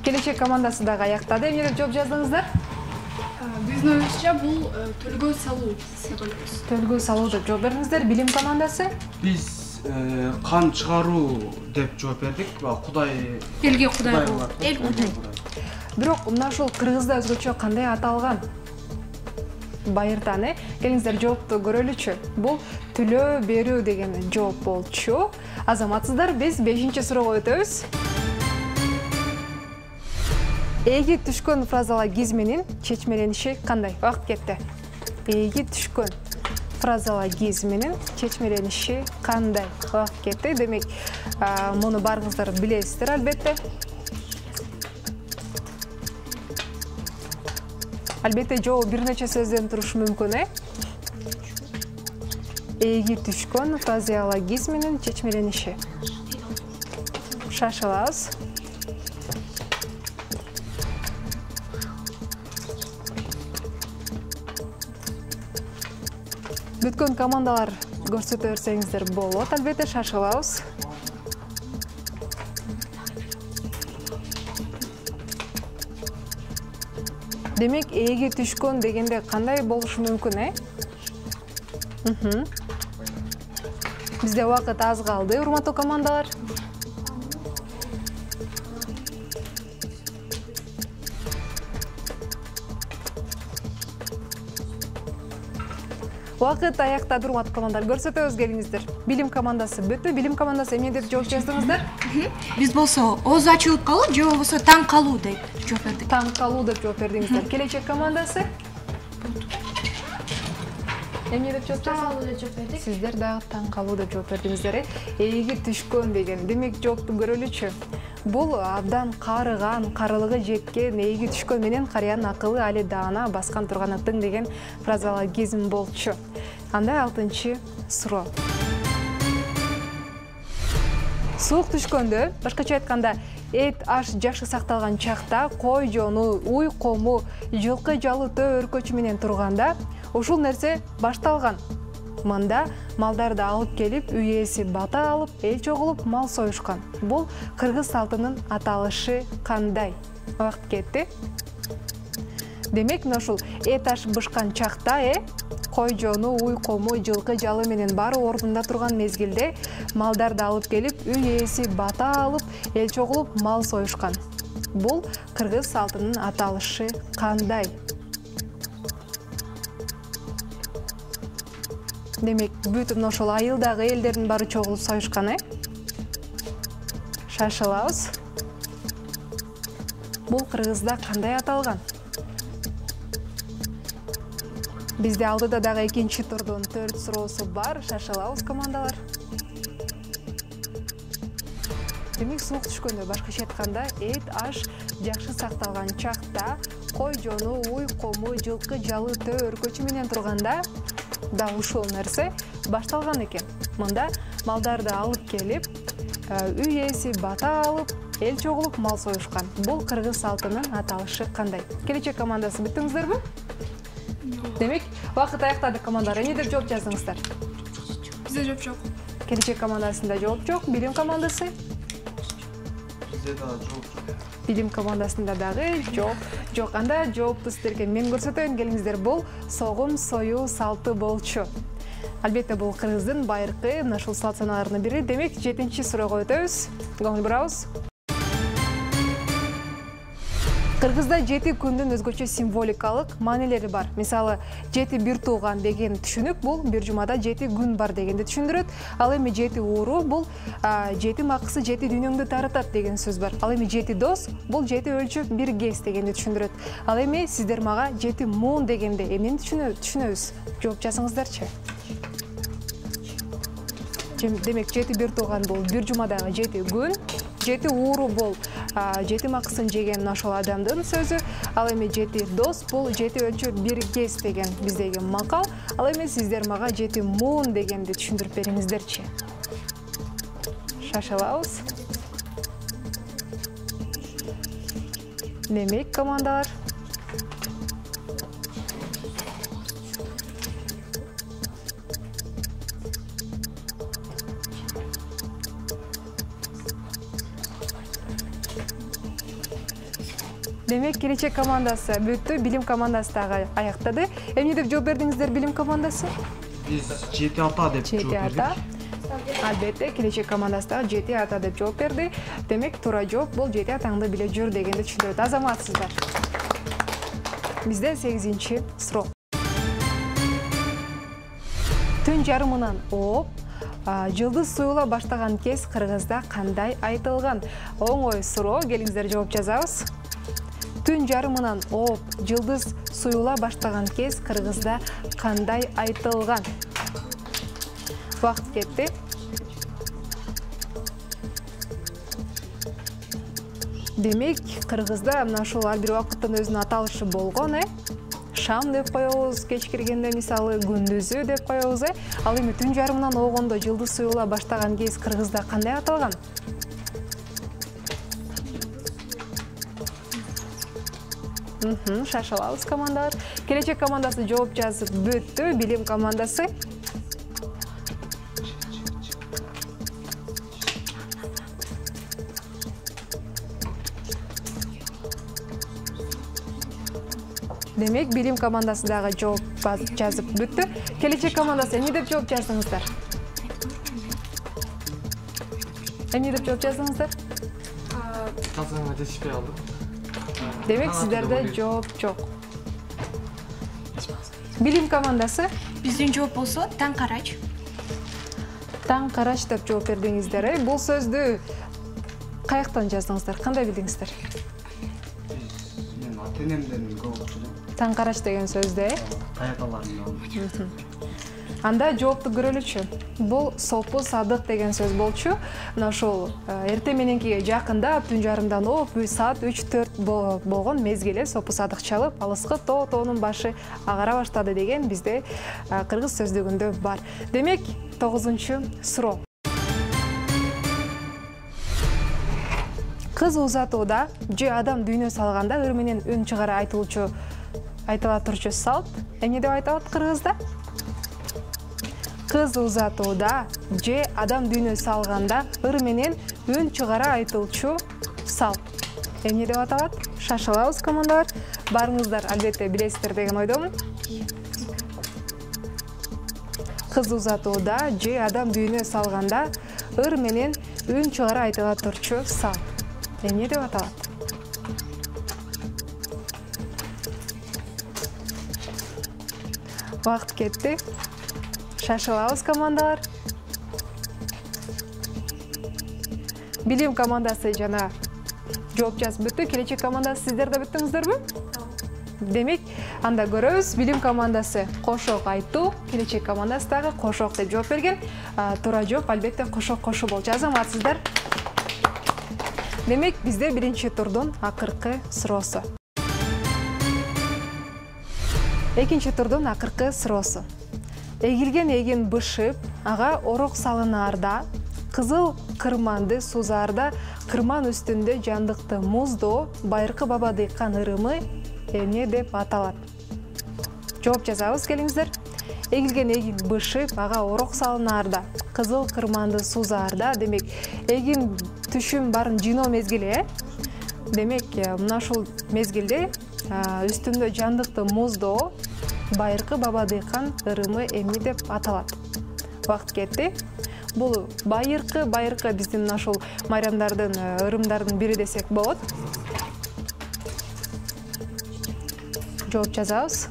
Келечек командасы дагы аяктады. Эмне деп жооп жаздыңыздар? Биздин оюбузча бул төлгө салуу деп ойлойбуз. Төлгө салуу деп жооп бердиңиздер. Билим командасы? Биз кан чыгаруу деп жооп бердик. Кудай Элге Кудай болот. Эл Кудай. Бирок мына ушул кыргызда өзгөчө кандай аталган? Байыртан, келиңиздер жоопту көрөлүчү. Бул төлөө берүү деген жооп болчу. Азаматсыздар, биз 5-суроого өтөбүз. Эги түшкөн фразологизминин чечмелениши кандай? Вакыт кетти. Эги түшкөн фразологизминин чечмелениши кандай? Вакыт кетти. Демек, муну барыңыздар билесиздер албетте. Албетте жооп бир нече сөздөн турушу мүмкүн, Эги түшкөн фразеологизминин чечмелениши. Шашылабыз. Бүткөн командалар көрсөтө берсеңиздер болот. Албетте шашылабыз. Демек, эги түшкөн дегенде кандай болушу мүмкүн, Бизде вакыт аз калды, урматтуу командалар. Вакыт аяктады, урматтуу командалар. Көрсөтөбүз, келиңиздер. Билим командасы бүттү. Билим командасы эмне деп жооп жаздыңыздар? Биз болсо ооз ачылып калуу же болбосо таң калуу деп жооп бердик. Таң калуу деп жооп бердиңиздер. Келечек командасы? Эмне деп жооп жаздыңыздар? Сиздер дагы таң калуу деп жооп бердиңиздер. Эги түшкөн деген. Демек, жоопту көрөлүчү. Бул абдан карыган, карылыгы жеткен, эги түшкөн менен карыянын акылы али даана баскан турганытың деген фразеологизм болчу. Анда 6-суроо. Суук түшкөндө, башкача айтканда, эт аш жакшы сакталган чакта, кой жону, уй кому, жылкы жалы төө өркөчү менен турганда, ушул нерсе башталган. Мында малдарды алып келип, үй ээси бата алып, эл чогулуп, мал союшкан. Бул кыргыз салтынын аталышы кандай? Вакыт кетти. Демек, мына ушул эт аш бышкан чакта, кой жону, уй кому, жылкы жалы менен баары ордунда турган мезгилде малдарды алып келип, үй ээси бата алып, эл чогулуп, мал союшкан. Бул кыргыз салтынын аталышы кандай? Демек, бүт мына ошол айылдагы элдердин баары чогулуп союшкан, Шашылабыз. Бул кыргызда кандай аталган? Бизде алдыда дагы 2-турдун 4 суроосу бар. Шашылабыз, командалар. Демек, суук түшкөндө, башкача айтканда, эт аш жакшы сакталган чакта, кой жону, уй кому, жылкы жалы төө өркөчү менен турганда, да ушул нерсе башталган экен. Мында малдарды алып келип, үй ээси бата алып, эл чогулуп, мал союшкан. Бул кыргыз салтынын аталышы кандай? Келечек командасы бүттүңүздөрбү? Демек, вакыт аяктады, командалар. Эмне деп жооп жаздыңыздар? Бизде жооп жок. Келечек командасында жооп жок. Билим командасы? Бизде да жооп жок. Билим командасында дагы жооп жок. Анда жоопту сиздерге мен көрсөтөйүн, келиңиздер. Бул согум союу салты болчу. Албетте, бул кыргыздын байыркы мына ушул салт саналарынын бири. Демек, 7-суроого өтөбүз. Көңүл бурабыз. Кыргызда 7 күндүн өзгөчө символикалык маанилери бар. Мисалы, 7 бир тууган деген түшүнүк бул бир жумада 7 күн бар дегенди түшүндүрөт. Ал эми 7 ууру бул 7 максы 7 дүйнөңдү таратат деген сөз бар. Ал эми 7 дос бул 7 өлчөп бир кес дегенди түшүндүрөт. Ал эми сиздер мага 7 муун дегенде эмнени түшүнөбүз? Жооп жазыңыздарчы. Демек 7 бир тууган бул бир жумадагы 7 күн, 7 ууру бул 7 максын жеген ошол адамдын сөзү. Ал эми 7 дос бул 7 өлчөп бир кес деген биздеги макал. Ал эми сиздер мага 7 муун дегенди түшүндүрүп бериңиздерчи. Шашылабыз. Демек, командалар. Демек, келечек командасы бүттү, билим командасы дагы аяктады. Эмне деп жооп бердиңиздер билим командасы? Биз 7 ата деп жооп бердик. Албетте, келечек командасы дагы 7 ата деп жооп берди. Демек, туура жооп бул 7 атаңды биле жүр дегенди түшүндүрөт. Азаматсыздар. Бизде 8-чи суроо. Түн жарымынан оп, жылдыз суюла баштаган кез кыргызда кандай айтылган? Оңой суроо, келиңиздер жооп жазабыз. Түн жарымынан оп, жылдыз суюла баштаган кез кыргызда кандай айтылган? Вакыт кетти. Демек, кыргызда мына ушул ар бир вакыттын өзүнүн аталышы болгон, Шам деп коебуз, кеч киргенде мисалы күндүзү деп коебуз, Ал эми түн жарымынан огондо жылдыз суюла баштаган кез кыргызда кандай аталган? Шашылабыз, командалар. Келечек командасы жооп жазып бүттү, билим командасы. Демек, билим командасы дагы жооп жазып бүттү. Келечек командасы эмне деп жооп жаздыңыздар? Эмне деп жооп жаздыңыздар? Тазаңа жетишпей алдым. Демек, сиздерде жооп жок. Билим командасы? Биздин жооп болсо таң карач. Таң карач деп жооп бердиңиздер. Бул сөздү каяктан жаздыңыздар? Кандай билдиңиздер? Мен ата-энемден көп окудум. Таң карач деген сөздү, Каяталарынан. Анда жоопту көрөлүчү. Бул сопу садык деген сөз болчу. Мына ошол эртең мененкиге жакында түн жарымдан оп, саат 3-4 болгон мезгилде сопу садык чалып, алыскы тоонун башы агара баштады деген бизде кыргыз сөздүгүндө бар. Демек, 9-чу суроо. Кыз узатууда же адам дүйнө салганда ыр менен үн чыгара айтыла турчу салт эмне деп айтылат кыргызда? Кыз узатууда же адам дүйнө салганда ыр менен үн чыгара айтылчу салт эмне деп аталат? Шашылабыз, командалар. Барыңыздар, албетте билесиздер деген ойдомун. Кыз узатууда же адам дүйнө салганда ыр менен үн чыгара айтыла турчу салт эмне деп аталат? Вакыт кетти. Шашылабыз, командалар. Билим командасы жана жооп жазып бүттү. Келечек командасы сиздер да бүттүңүздөрбү? Демек, анда көрөбүз. Билим командасы кошок айтуу, келечек командасы дагы кошок деп жооп берген. Туура жооп албетте кошок бол. Жазаматсыздар. Демек, бизде биринчи турдун акыркы суроосу. Экинчи турдун акыркы суроосу. Эгилген эгин бышып, ага орок салынаарда, кызыл кырманды сузаарда, кырман үстүндө жандыкты муздоо, байыркы баба дыйкан ырымы эмне деп аталат? Жооп жазабыз, келиңиздер. Эгилген эгин бышып, ага орок салынаарда, кызыл кырманды сузаарда, демек, эгин түшүм барын жыйноо мезгили, Демек, мына ушул мезгилде үстүндө жандыкты муздоо, байыркы баба дыйкан ырымы эмне деп аталат? Вакыт кетти. Бул байыркы биздин ушул майрамдардын ырымдардын бири десек болот. жооп жазабыз.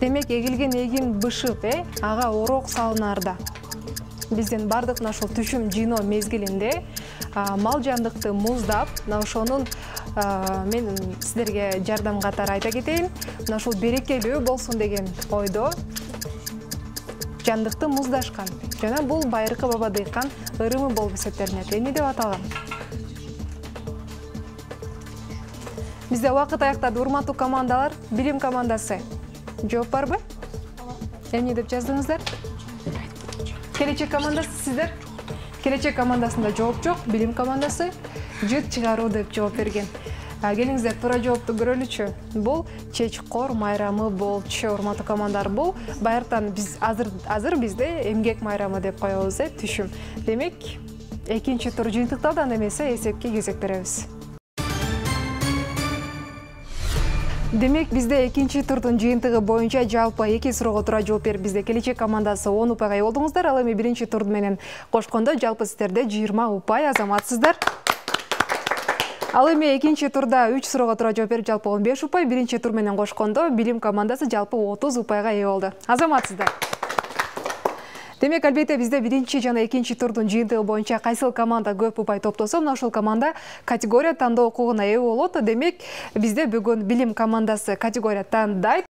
Демек, эгилген эгин бышып, ага орок салынарда. Бизден бардык ошол түшүм жыйноо мезгилинде мал жандыкты муздап, ошонун мен сиздерге жардам катары айта кетейин. Ошол берекелүү болсун деген ойдо жандыкты муздашкан. Жана бул байыркы баба дыйкан ырымы болуп эсептелинет. Эмне деп аталган? Бизде убакыт аяктады, урматтуу командалар. Билим командасы. Жооп барбы? Эмне деп жаздыңыздар? Келечек командасы сиздер? Келечек командасында жооп жок, билим командасы жыт чыгаруу деп жооп берген. Келиңиздер, туура жоопту көрөлүчү. Бул чечкор майрамы болчу, урматтуу командар. Бул байыртан биз азыр бизде эмгек майрамы деп коебуз, түшүм. Демек, экинчи тур жыйынтыкталды, эмесе эсепке кезек беребиз. Демек, бизде экинчи турдун жыйынтыгы боюнча жалпы 2 суроого туура жооп берип, бизде келечек командасы 10 упайга болдуңуздар. Ал эми биринчи турду менен кошкондо жалпы сиздерде 20 упай, азаматсыздар. Ал эми экинчи турда 3 суроого туура жооп берип, жалпы 15 упай, биринчи тур менен кошкондо билим командасы жалпы 30 упайга ээ болду. Азаматсыздар. Демек, албетте бизде биринчи жана экинчи турдун жыйынтыгы боюнча кайсыл команда көп упай топтосо, ошол команда категория тандоо укугуна ээ болот. Демек, бизде бүгүн билим командасы категория тандайт.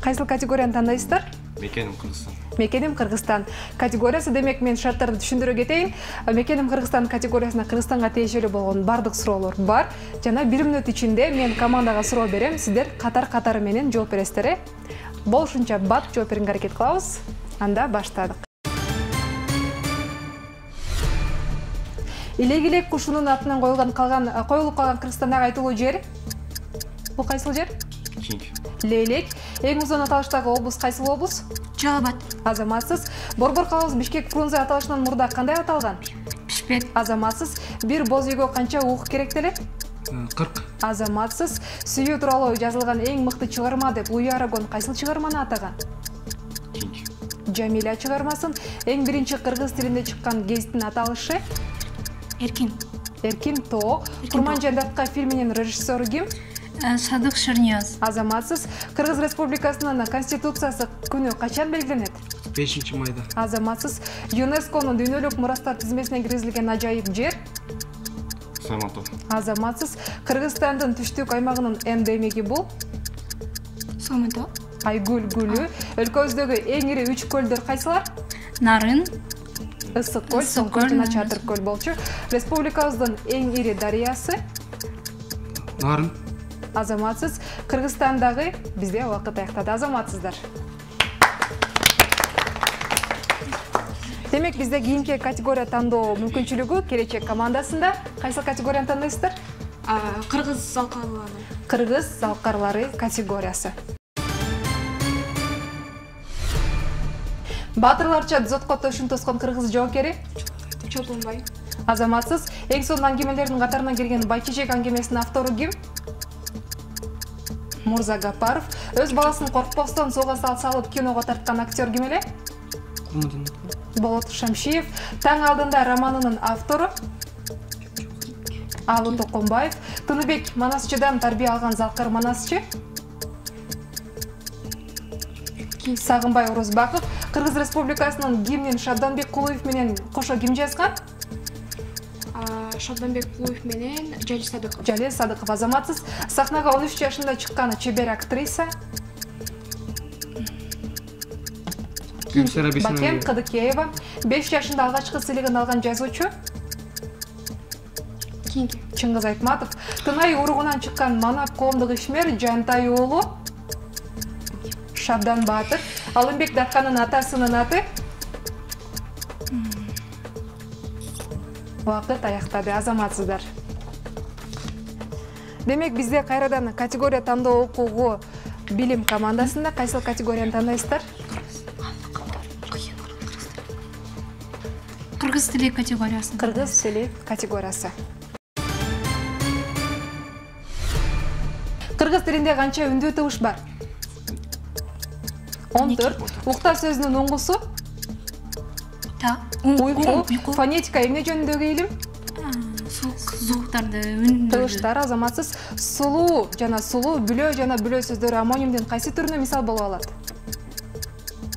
Кайсыл категорияны тандайсыздар? Мекеним Кыргызстан. Мекеним Кыргызстан категориясы. Демек, мен шарттарды түшүндүрө кетейин. Мекеним Кыргызстан категориясына Кыргызстанга тиешелүү болгон бардык суроолор бар. Жана 1 мүнөт ичинде мен командага суроо берем, сиздер катар-катары менен жооп бересиздер. Болушунча бат жооп берүүгө аракет кылабыз. Анда баштадык. Илек-илек кушунун атынан коюлуп калган Кыргызстандагы айтылуу жер. Бул кайсыл жер? Кинг. Лейлек. Эң узун аталыштагы облус кайсыл облус? Жалал Абад. Азаматсыз. Борбор калыбыз Бишкек Фрунзе аталышынан мурда кандай аталган? Бишкек. Азаматсыз. Бир боз үйгө канча ук керектелет? 40. Азаматсыз. Сүйүү тууралуу жазылган эң мыкты чыгарма деп Луи Арагон кайсыл чыгарманы атаган? Кинг. Жамиля чыгармасын. Эң биринчи кыргыз тилинде чыккан гезиттин аталышы? Эркин. Эркин тоо. Курман жандатка фильминин режиссеру ким? Садык Шырнияз. Азаматсыз. Кыргыз Республикасынын конституциясы күнү качан белгиленет? 5-майда. Азаматсыз. ЮНЕСКОнун дүйнөлүк мурастар тизмесине киргизилген ажайып жер? Сайматов. Азаматсыз. Кыргызстандын түштүк аймагынын эндемиги бул? Сомото. Айгүл гүлү. Өлкөбүздөгү эң ири 3 көлдөр кайсылар? Нарын. Ысык көл, Соңкөл жана Чатыр көл болчу. Республикабыздын эң ири дарыясы? Нарын. Азаматсыз. Кыргызстандагы бизде убакыт аяктады, азаматсыздар. Демек, бизде кийинки категория тандоо мүмкүнчүлүгү келечек командасында. Кайсыл категорияны тандайсыздар? Кыргыз залкарлары. Кыргыз залкарлары категориясы. Батырларча дзотко төшүн тоскон кыргыз жоокери? Чолпонбай. Азаматсыз. Эң сонун аңгемелердин катарына кирген Байчечек аңгемесинин автору ким? Мурза Гапаров. Өз баласын коркпостон суга салып киного тарткан актер ким эле? Болот Шамшиев. Таң алдында романынын автору? Алуу Токомбаев. Тыныбек Манасчыдан тарбия алган залкар Манасчы? Сагынбай Орозбаков. Кыргыз Республикасынын гимнин Шабданбек Кулуев менен кошо ким жазган? Шабданбек Кулуев менен Жалил Садыков. Жалил Садыков. Азаматсыз. Сахнага 13 жашында чыккан чебер актриса? Бакен Кыдыкеева. 5 жашында алгачкы сыйлыгын алган жазуучу? Чыңгыз Айтматов. Тынай уругунан чыккан манап коомдук ишмер Жантай уулу? Шабдан Батыр. Алымбек Датканын атасынын аты? Убакыт аяктады, азаматсыздар. Демек, бизде кайрадан категория тандоо укугу билим командасында кайсыл категорияны тандайсыздар? Кыргыз тили категориясы. Кыргыз тили категориясы. Кыргыз тилинде канча үндүү табыш бар? 14. Укта сөзүнүн уңгусу? Уйку. Фонетика эмне жөнүндөгү илим? Звуктарды, үндөрдү. Тыгыштар, азаматсыз. Сулуу жана сулуу, бүлө жана бүлө сөздөрү амонимдин кайсы түрүнө мисал боло алат?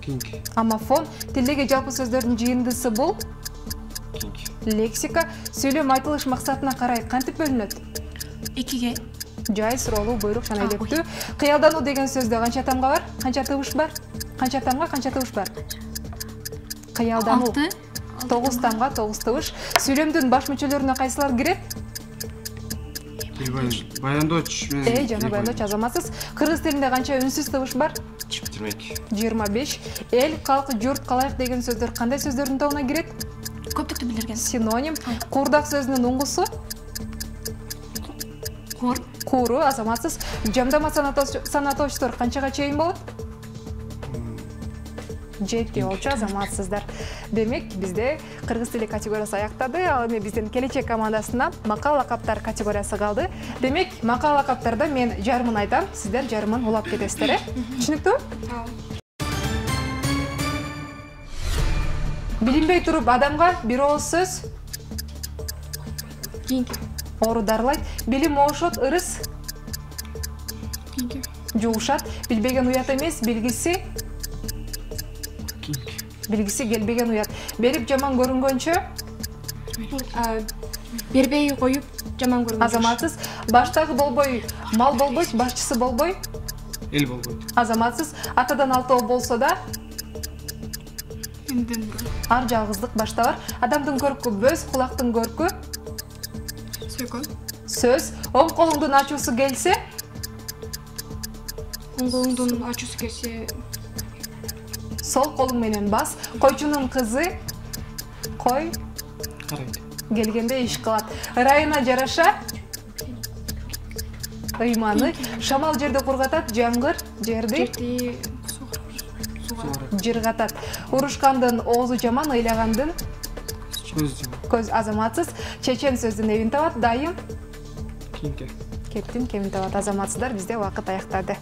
Кинки. Амофон, тилдеги жалпы сөздөрдүн жыйындысы бул? Кинки. Лексика, сөйлөм айтылыш максатына карай кантип бөлүнөт? 2-ге. Жай, суроолуу, буйрук жана илектүү. Кыялдануу деген сөздө канча тамга бар? Канча тыбыш бар? Канча тамга, канча тыбыш бар? Кыялдануу. 9 тамга, 9 тыбыш. Сүйлөмдүн баш мүчөлөрүнө кайсылар кирет? Баяндооч менен. Жана баяндооч, азаматсыз. Кыргыз тилинде канча үнсүз тыбыш бар? 22. 25. Эл, калк, журт, калайык деген сөздөр кандай сөздөрдүн тобуна кирет? Көптүктү билдирген. Синоним. Куурдак сөзүнүн уңгусу? Кур. Куру, азаматсыз. Жамдама санатоочтор канчага чейин болот? 7 болчу, азаматсыздар. Демек, бизде кыргыз тили категориясы аяктады. Ал эми биздин келечек командасына макал лакаптар категориясы калды. Демек, макал лакаптарда мен жарымын айтам, сиздер жарымын улап кетесиздер, түшүнүктүү? Билинбей туруп адамга бир ооз сөз? Кинки. Оору дарылайт. Билим оошот, ырыс? Кинки. Жуушат. Билбеген уят эмес, билгиси? Кинки. Билгиси келбеген уят. Берип жаман көрүнгөнчө? Бербей коюп жаман көрүнгөн. Азаматсыз. Баштагы болбой, мал болбойт, башчысы болбой? Эл болбойт. Азаматсыз. Атадан алтоо болсо да? Энден бирөө. Ар жалгыздык башта бар. Адамдын көркү бөз, кулактын көркү? Сөкөн. Сөз. Оң колуңдун ачуусу келсе? Оң колуңдун ачуусу келсе, Сол колуң менен бас. Койчунун кызы? Кой? Карайт. Келгенде иш кылат. Ырайына жараша? Ыйманы. Шамал жерди кургатат, жаңгыр жерди жыргатат. Урушкандын оозу жаман, ыйлагандын көз. Азаматсыз. Чечен сөздүн эбин табат, дайым? Кинки. Кептин кемин табат. Азаматсыздар, бизде убакыт аяктады.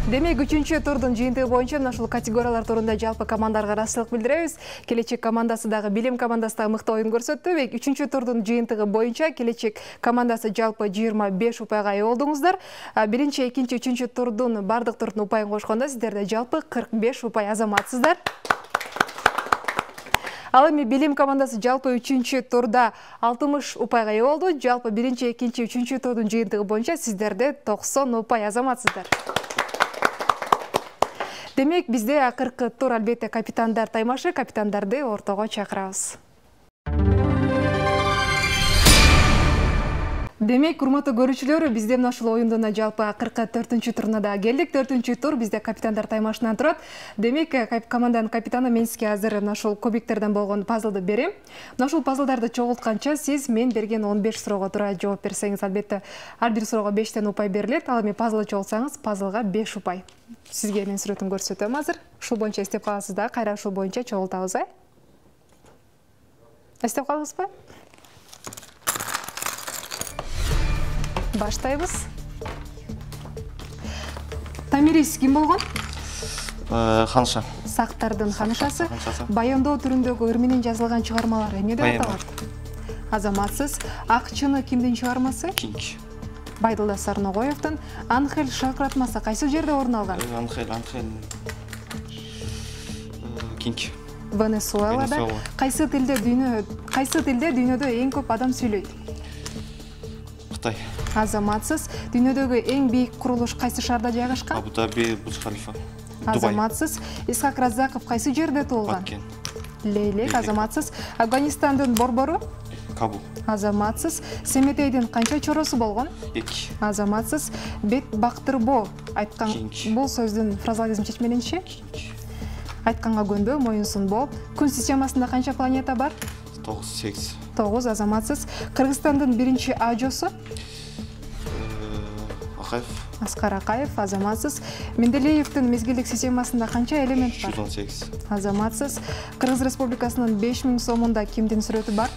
Демек, 3-чү турдун жыйынтыгы боюнча ушул категориялар туурунда жалпы командаларга ыраазычылык билдиребиз. Келечек командасы дагы билим командасы дагы мыкты оюн көрсөттү. 3-чү турдун жыйынтыгы боюнча келечек командасы жалпы 25 упайга ээ болдуңуздар. 1-чи, 2-чи, 3-чү турдун бардык турдун упайын кошкондо сиздерде жалпы 45 упай. Азаматсыздар. Ал эми билим командасы жалпы 3-чү турда 60 упайга ээ болду. Жалпы 1-чи, 2-чи, 3-чү турдун жыйынтыгы боюнча сиздерде 90 упай. Азаматсыздар. Демек, бизде акыркы тур албетте капитандар таймашы, капитандарды ортого чакырабыз. Демек, урматтуу көрүүчүлөр, бизде мына ушул оюндун жалпы акыркы 4-чү туруна да келдик. 4-чү тур бизде капитандар таймашынан турат. Демек, команданын капитаны мен сизге азыр мына ушул кубиктерден болгон пазлды берем. Мына ушул пазлдарды чогултканча сиз мен берген 15 суроого туура жооп берсеңиз, албетте ар бир суроого 5тен упай берилет. Ал эми пазлды чогултсаңыз, пазлга 5 упай. Сизге мен сүрөтүн көрсөтөм азыр. Ушул боюнча эстеп каласыз да, кайра ушул боюнча чогултабыз, Эстеп калдыңызбы? Баштайбыз. Тамирис ким болгон? Ханыша. Сактардын ханышасы. Баяндоо түрүндөгү ыр менен жазылган чыгармалар эмне деп аталат? Азаматсыз. Акчыны кимдин чыгармасы? Кинки. Байдылда Сарногоевдун. Анхель шакыратмасы кайсы жерде орун алган? Анхель. Кинки. Венесуэлада. Кайсы тилде дүйнөдө эң көп адам сүйлөйт? Кытай. Азаматсыз. Дүйнөдөгү эң бийик курулуш кайсы шаарда жайгашкан? Абу-Даби, Бурдж-Халифа. Азаматсыз. Исхак Разаков кайсы жерде туулган? Баткен. Лейлек. Азаматсыз. Афганистандын борбору? Кабул. Азаматсыз. Семетейдин канча чоросу болгон? 2. Азаматсыз. Бет бактырбоо айткан бул сөздүн фразеологизм чечмелениши? Айтканга көнбөө, моюн сунбоо. Күн системасында канча планета бар? 9. 9. Азаматсыз. Кыргызстандын биринчи ажосу? Акаев. Аскар Акаев. Азаматсыз. Менделеевдин мезгилдик системасында канча элемент бар? 118. Азаматсыз. Кыргыз Республикасынын 5000 сомунда кимдин сүрөтү бар?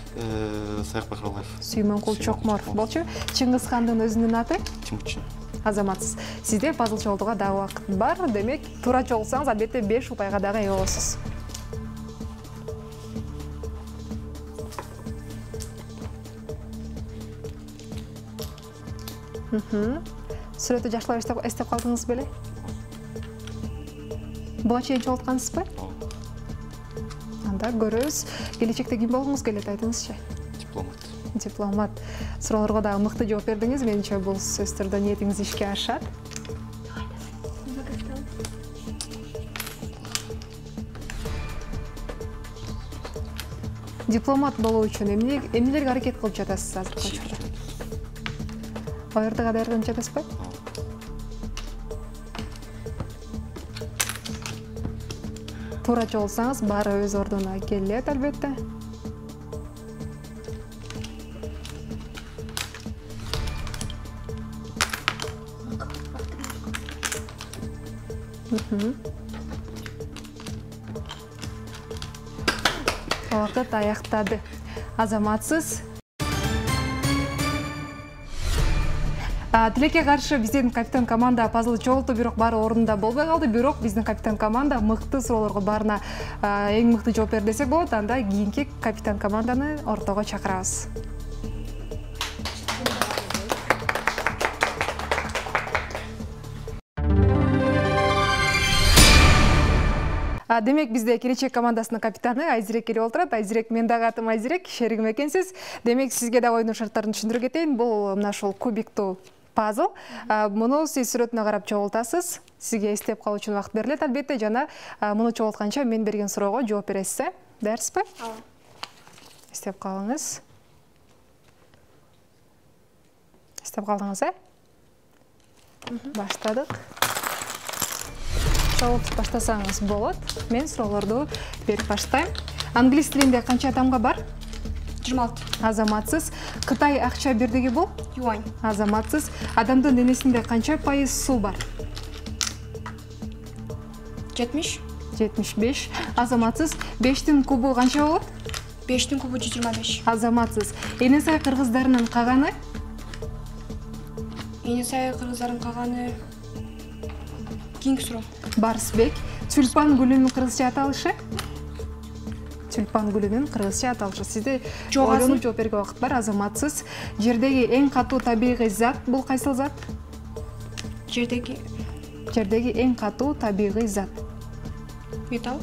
Саякбай Кыралаев. Сүймөнкул Чокморов болчу. Чыңгыз хандын өзүнүн аты? Тимучин. Азаматсыз. Сизде пазл чогултууга дагы убакыт бар. Демек, туура чогулсаңыз, албетте 5 упайга дагы ээ болосуз. Сүрөтү жакшылап эстеп калдыңыз беле? Буга чейин чогулткансызбы? Анда көрөбүз. Келечекте ким болгуңуз келет, айтыңызчы. Дипломат. Суроолорго дагы мыкты жооп бердиңиз. Менимче бул сөздөрдө ниетиңиз ишке ашат. Дипломат болуу үчүн эмнелерге аракет кылып жатасыз азыркы учурда? ОРТ-га даярданып жатасызбы? Туура чогулсаңыз, баары өз ордуна келет, албетте. Убакыт аяктады. Азаматсыз. Тилекке каршы биздин капитан команда пазл чогулту, бирок баары орунда болбой калды. Бирок биздин капитан команда мыкты суроолорго баарына эң мыкты жооп берди десек болот. Анда кийинки капитан команданы ортого чакырабыз. Демек, бизде келечек командасынын капитаны Айзирек келип отурат. Айзирек, мен дагы атым Айзирек, шеригим экенсиз. Демек, сизге да ойундун шарттарын түшүндүрүп кетейин. Бул мына ушул кубиктүү пазл. Муну сиз сүрөтүнө карап чогултасыз. Сизге эстеп калуу үчүн убакыт берилет, албетте. Жана муну чогултканча мен берген суроого жооп бересиз. Даярсызбы? Эстеп калыңыз. Эстеп калдыңыз, Баштадык. Чогултуп баштасаңыз болот. Мен суроолорду берип баштайм. Англис тилинде канча тамга бар? 26. Азаматсыз. Кытай акча бирдиги бул? Юань. Азаматсыз. Адамдын денесинде канча пайыз суу бар? 70. 75. Азаматсыз. 5-тин кубу канча болот? 5-тин кубу 125. Азаматсыз. Эне-сай кыргыздарынын каганы? Эне-сай кыргыздарынын каганы кийинки суроо. Барсбек. Тюльпан гүлүнүн кыргызча аталышы? Тюльпан гүлүнүн кыргызча аталышы. Сизде ойлонуп жооп берүүгө убакыт бар. Азаматсыз. Жердеги эң катуу табигый зат бул кайсыл зат? Жердеги эң катуу табигый зат. Металл.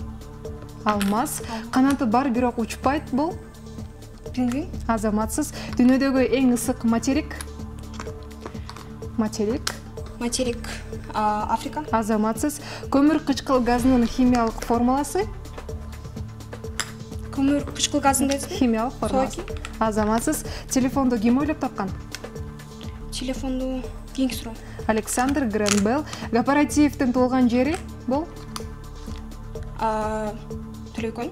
Алмаз. Канаты бар, бирок учпайт бул? Пингвин. Азаматсыз. Дүйнөдөгү эң ысык материк? Материк. Африка. Азаматсыз. Көмүр кычкыл газынын химиялык формуласы? Көмүр кычкыл газын дейсизби? Химиялык формуласы. Азаматсыз. Телефонду ким ойлоп тапкан? Телефонду кийинки суроо. Александр Грэм Белл. Кооперативдин туулган жери бул? Төлекөн.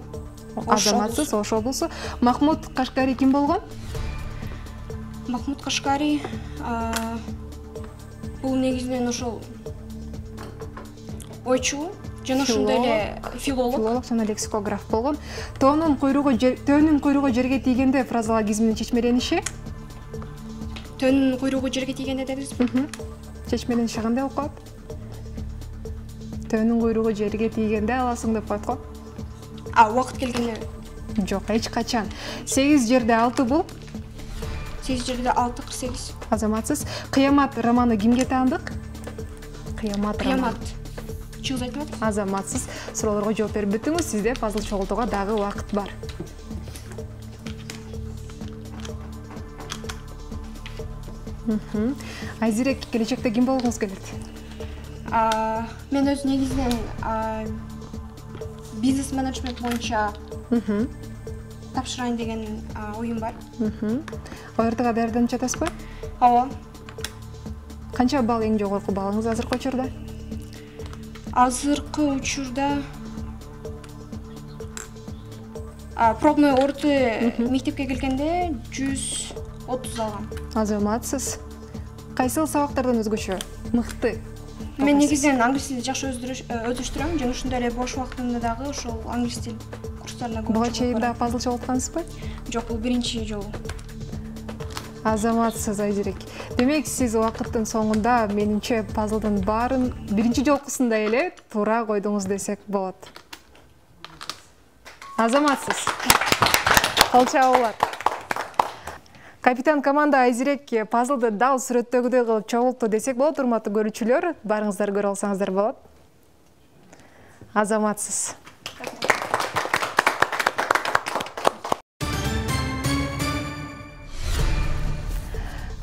Азаматсыз, Ош облусу. Махмуд Кашкари ким болгон? Махмуд Кашкари бул негизинен ошол ойчу жана ошондой эле филолог жана лексикограф болгон. Тоонун куйругу жерге тийгенде фразологизмдин чечмелениши? Төөнүн куйругу жерге тийгенде дедизби? Чечмелениши кандай болуп калат? Төөнүн куйругу жерге тийгенде аласың деп коет го. Убакыт келгенде. Жок, эч качан. 8 жерде 6 бул? 8 жерде 6 48. Азаматсыз. Кыямат романы кимге таандык? Кыямат. Чыгыз айтмадыңыз? Азаматсыз. Суроолорго жооп берип бүттүңүз. Сизде пазл чогултууга дагы убакыт бар. Айзирек, келечекте ким болгуңуз келет? Мен өз негизинен бизнес менеджмент боюнча тапшырайын деген оюм бар. ОРТ-га даярданып жатасызбы? Ооба. Канча балл эң жогорку баллыңыз азыркы учурда? Азыркы учурда пробный ОРТ мектепке келгенде 130 алгам. Азаматсыз. Кайсыл сабактардан өзгөчө? Мыкты. Мен негизинен англис тилди жакшы өздөштүрөм, жана ошондой эле бош убактымда дагы ошол англис тил курстарына көп. Буга чейин да пазл чогулткансызбы? Жок, бул биринчи жолу. Азаматсыз Айзерек. Демек, сиз убакыттын соңунда менимче пазлдын баарын биринчи жолкусунда эле туура койдуңуз десек болот. Азаматсыз. Кол чабуулар. Капитан команда Айзерек пазлды дал сүрөттөгүдөй кылып чогултту десек болот, урматтуу көрүүчүлөр. Барыңыздар көрө алсаңыздар болот. Азаматсыз.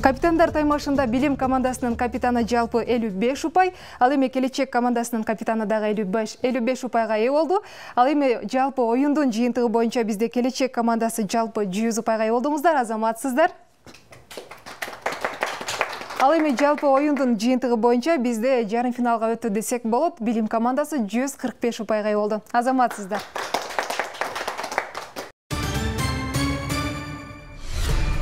Капитандар таймашында билим командасынын капитаны жалпы 55 упай, ал эми келечек командасынын капитаны дагы 55 упайга ээ болду. Ал эми жалпы оюндун жыйынтыгы боюнча бизде келечек командасы жалпы 100 упайга ээ болдуңуздар, азаматсыздар. Ал эми жалпы оюндун жыйынтыгы боюнча бизде жарым финалга өттү десек болот. Билим командасы 145 упайга ээ болду. Азаматсыздар.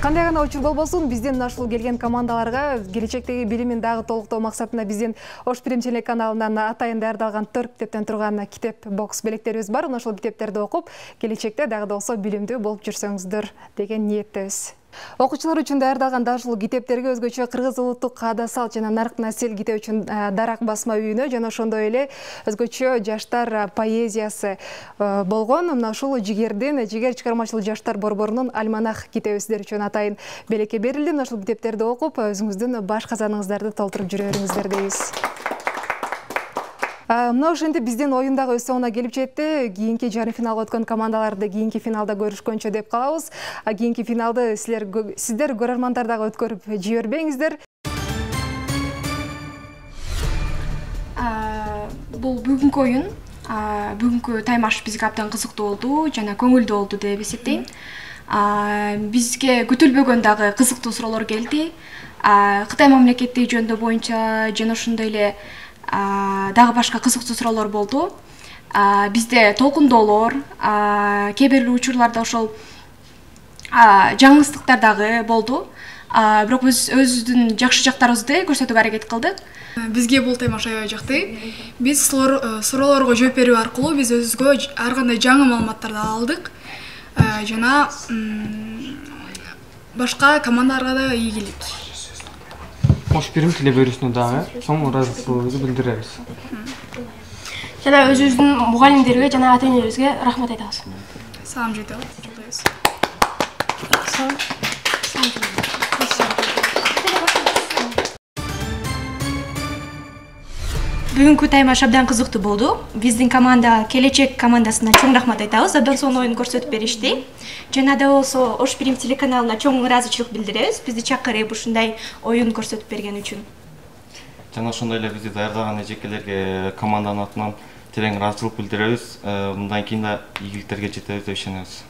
Кандай гана учур болбосун, бизден ушул келген командаларга келечектеги билимин дагы толуктоо максатында бизден Ош Прим телеканалынан атайын даярдалган 4 китептен турган китеп бокс белектерибиз бар. Ошол китептерди окуп, келечекте дагы да болсо билимдүү болуп жүрсөңүздөр деген ниеттебиз. Окуучулар үчүн даярдалган дашыл китептерге өзгөчө кыргыз улуттук каада салт жана нарк насил китеп үчүн дарак басма үйүнө жана ошондой эле өзгөчө жаштар поэзиясы болгон мына ушул жигер чыгармачылык жаштар борборунун альманах китеби сиздер үчүн атайын белекке берилди. Ушул китептерди окуп, өзүңүздүн баш казаныңыздарды толтуруп жүрө бериңиздер дейбиз. Мына ошентип биздин оюн дагы өз соңуна келип жетти. Кийинки жарым финалга өткөн командаларды кийинки финалда көрүшкөнчө деп калабыз. Кийинки финалды сиздер көрөрмандар дагы өткөрүп жибербеңиздер. Бул бүгүнкү оюн, бүгүнкү таймаш бизге абдан кызыктуу болду жана көңүлдүү болду деп эсептейм. Бизге күтүлбөгөн дагы кызыктуу суроолор келди. Кытай мамлекети жөнүндө боюнча жана ошондой эле дагы башка кызыктуу суроолор болду. Бизде толкундоолор, кээ бир учурларда ошол жаңылыштыктар дагы болду. Бирок биз өзүбүздүн жакшы жактарыбызды көрсөтүүгө аракет кылдык. Бизге бул тайма аябай жакты. Биз суроолорго жооп берүү аркылуу биз өзүбүзгө ар кандай жаңы маалыматтарды алдык. Жана башка командаларга да ийгилик. Ош Прим телебөрүсүнө дагы чоң ыраазычылыгыбызды билдиребиз. Жана өзүбүздүн мугалимдерге жана ата-энелерибизге рахмат айтабыз. Салам жетебиз. Бүгүнкү таймаш абдан кызыктуу болду. Биздин команда келечек командасына чоң рахмат айтабыз. Абдан сонун оюн көрсөтүп беришти. Жана да болсо Ош Прим телеканалына чоң ыраазычылык билдиребиз. Бизди чакырып ушундай оюн көрсөтүп берген үчүн. Жана ошондой эле бизди даярдаган эжекелерге команданын атынан терең ыраазычылык билдиребиз. Мындан кийин да ийгиликтерге жетебиз деп ишенебиз.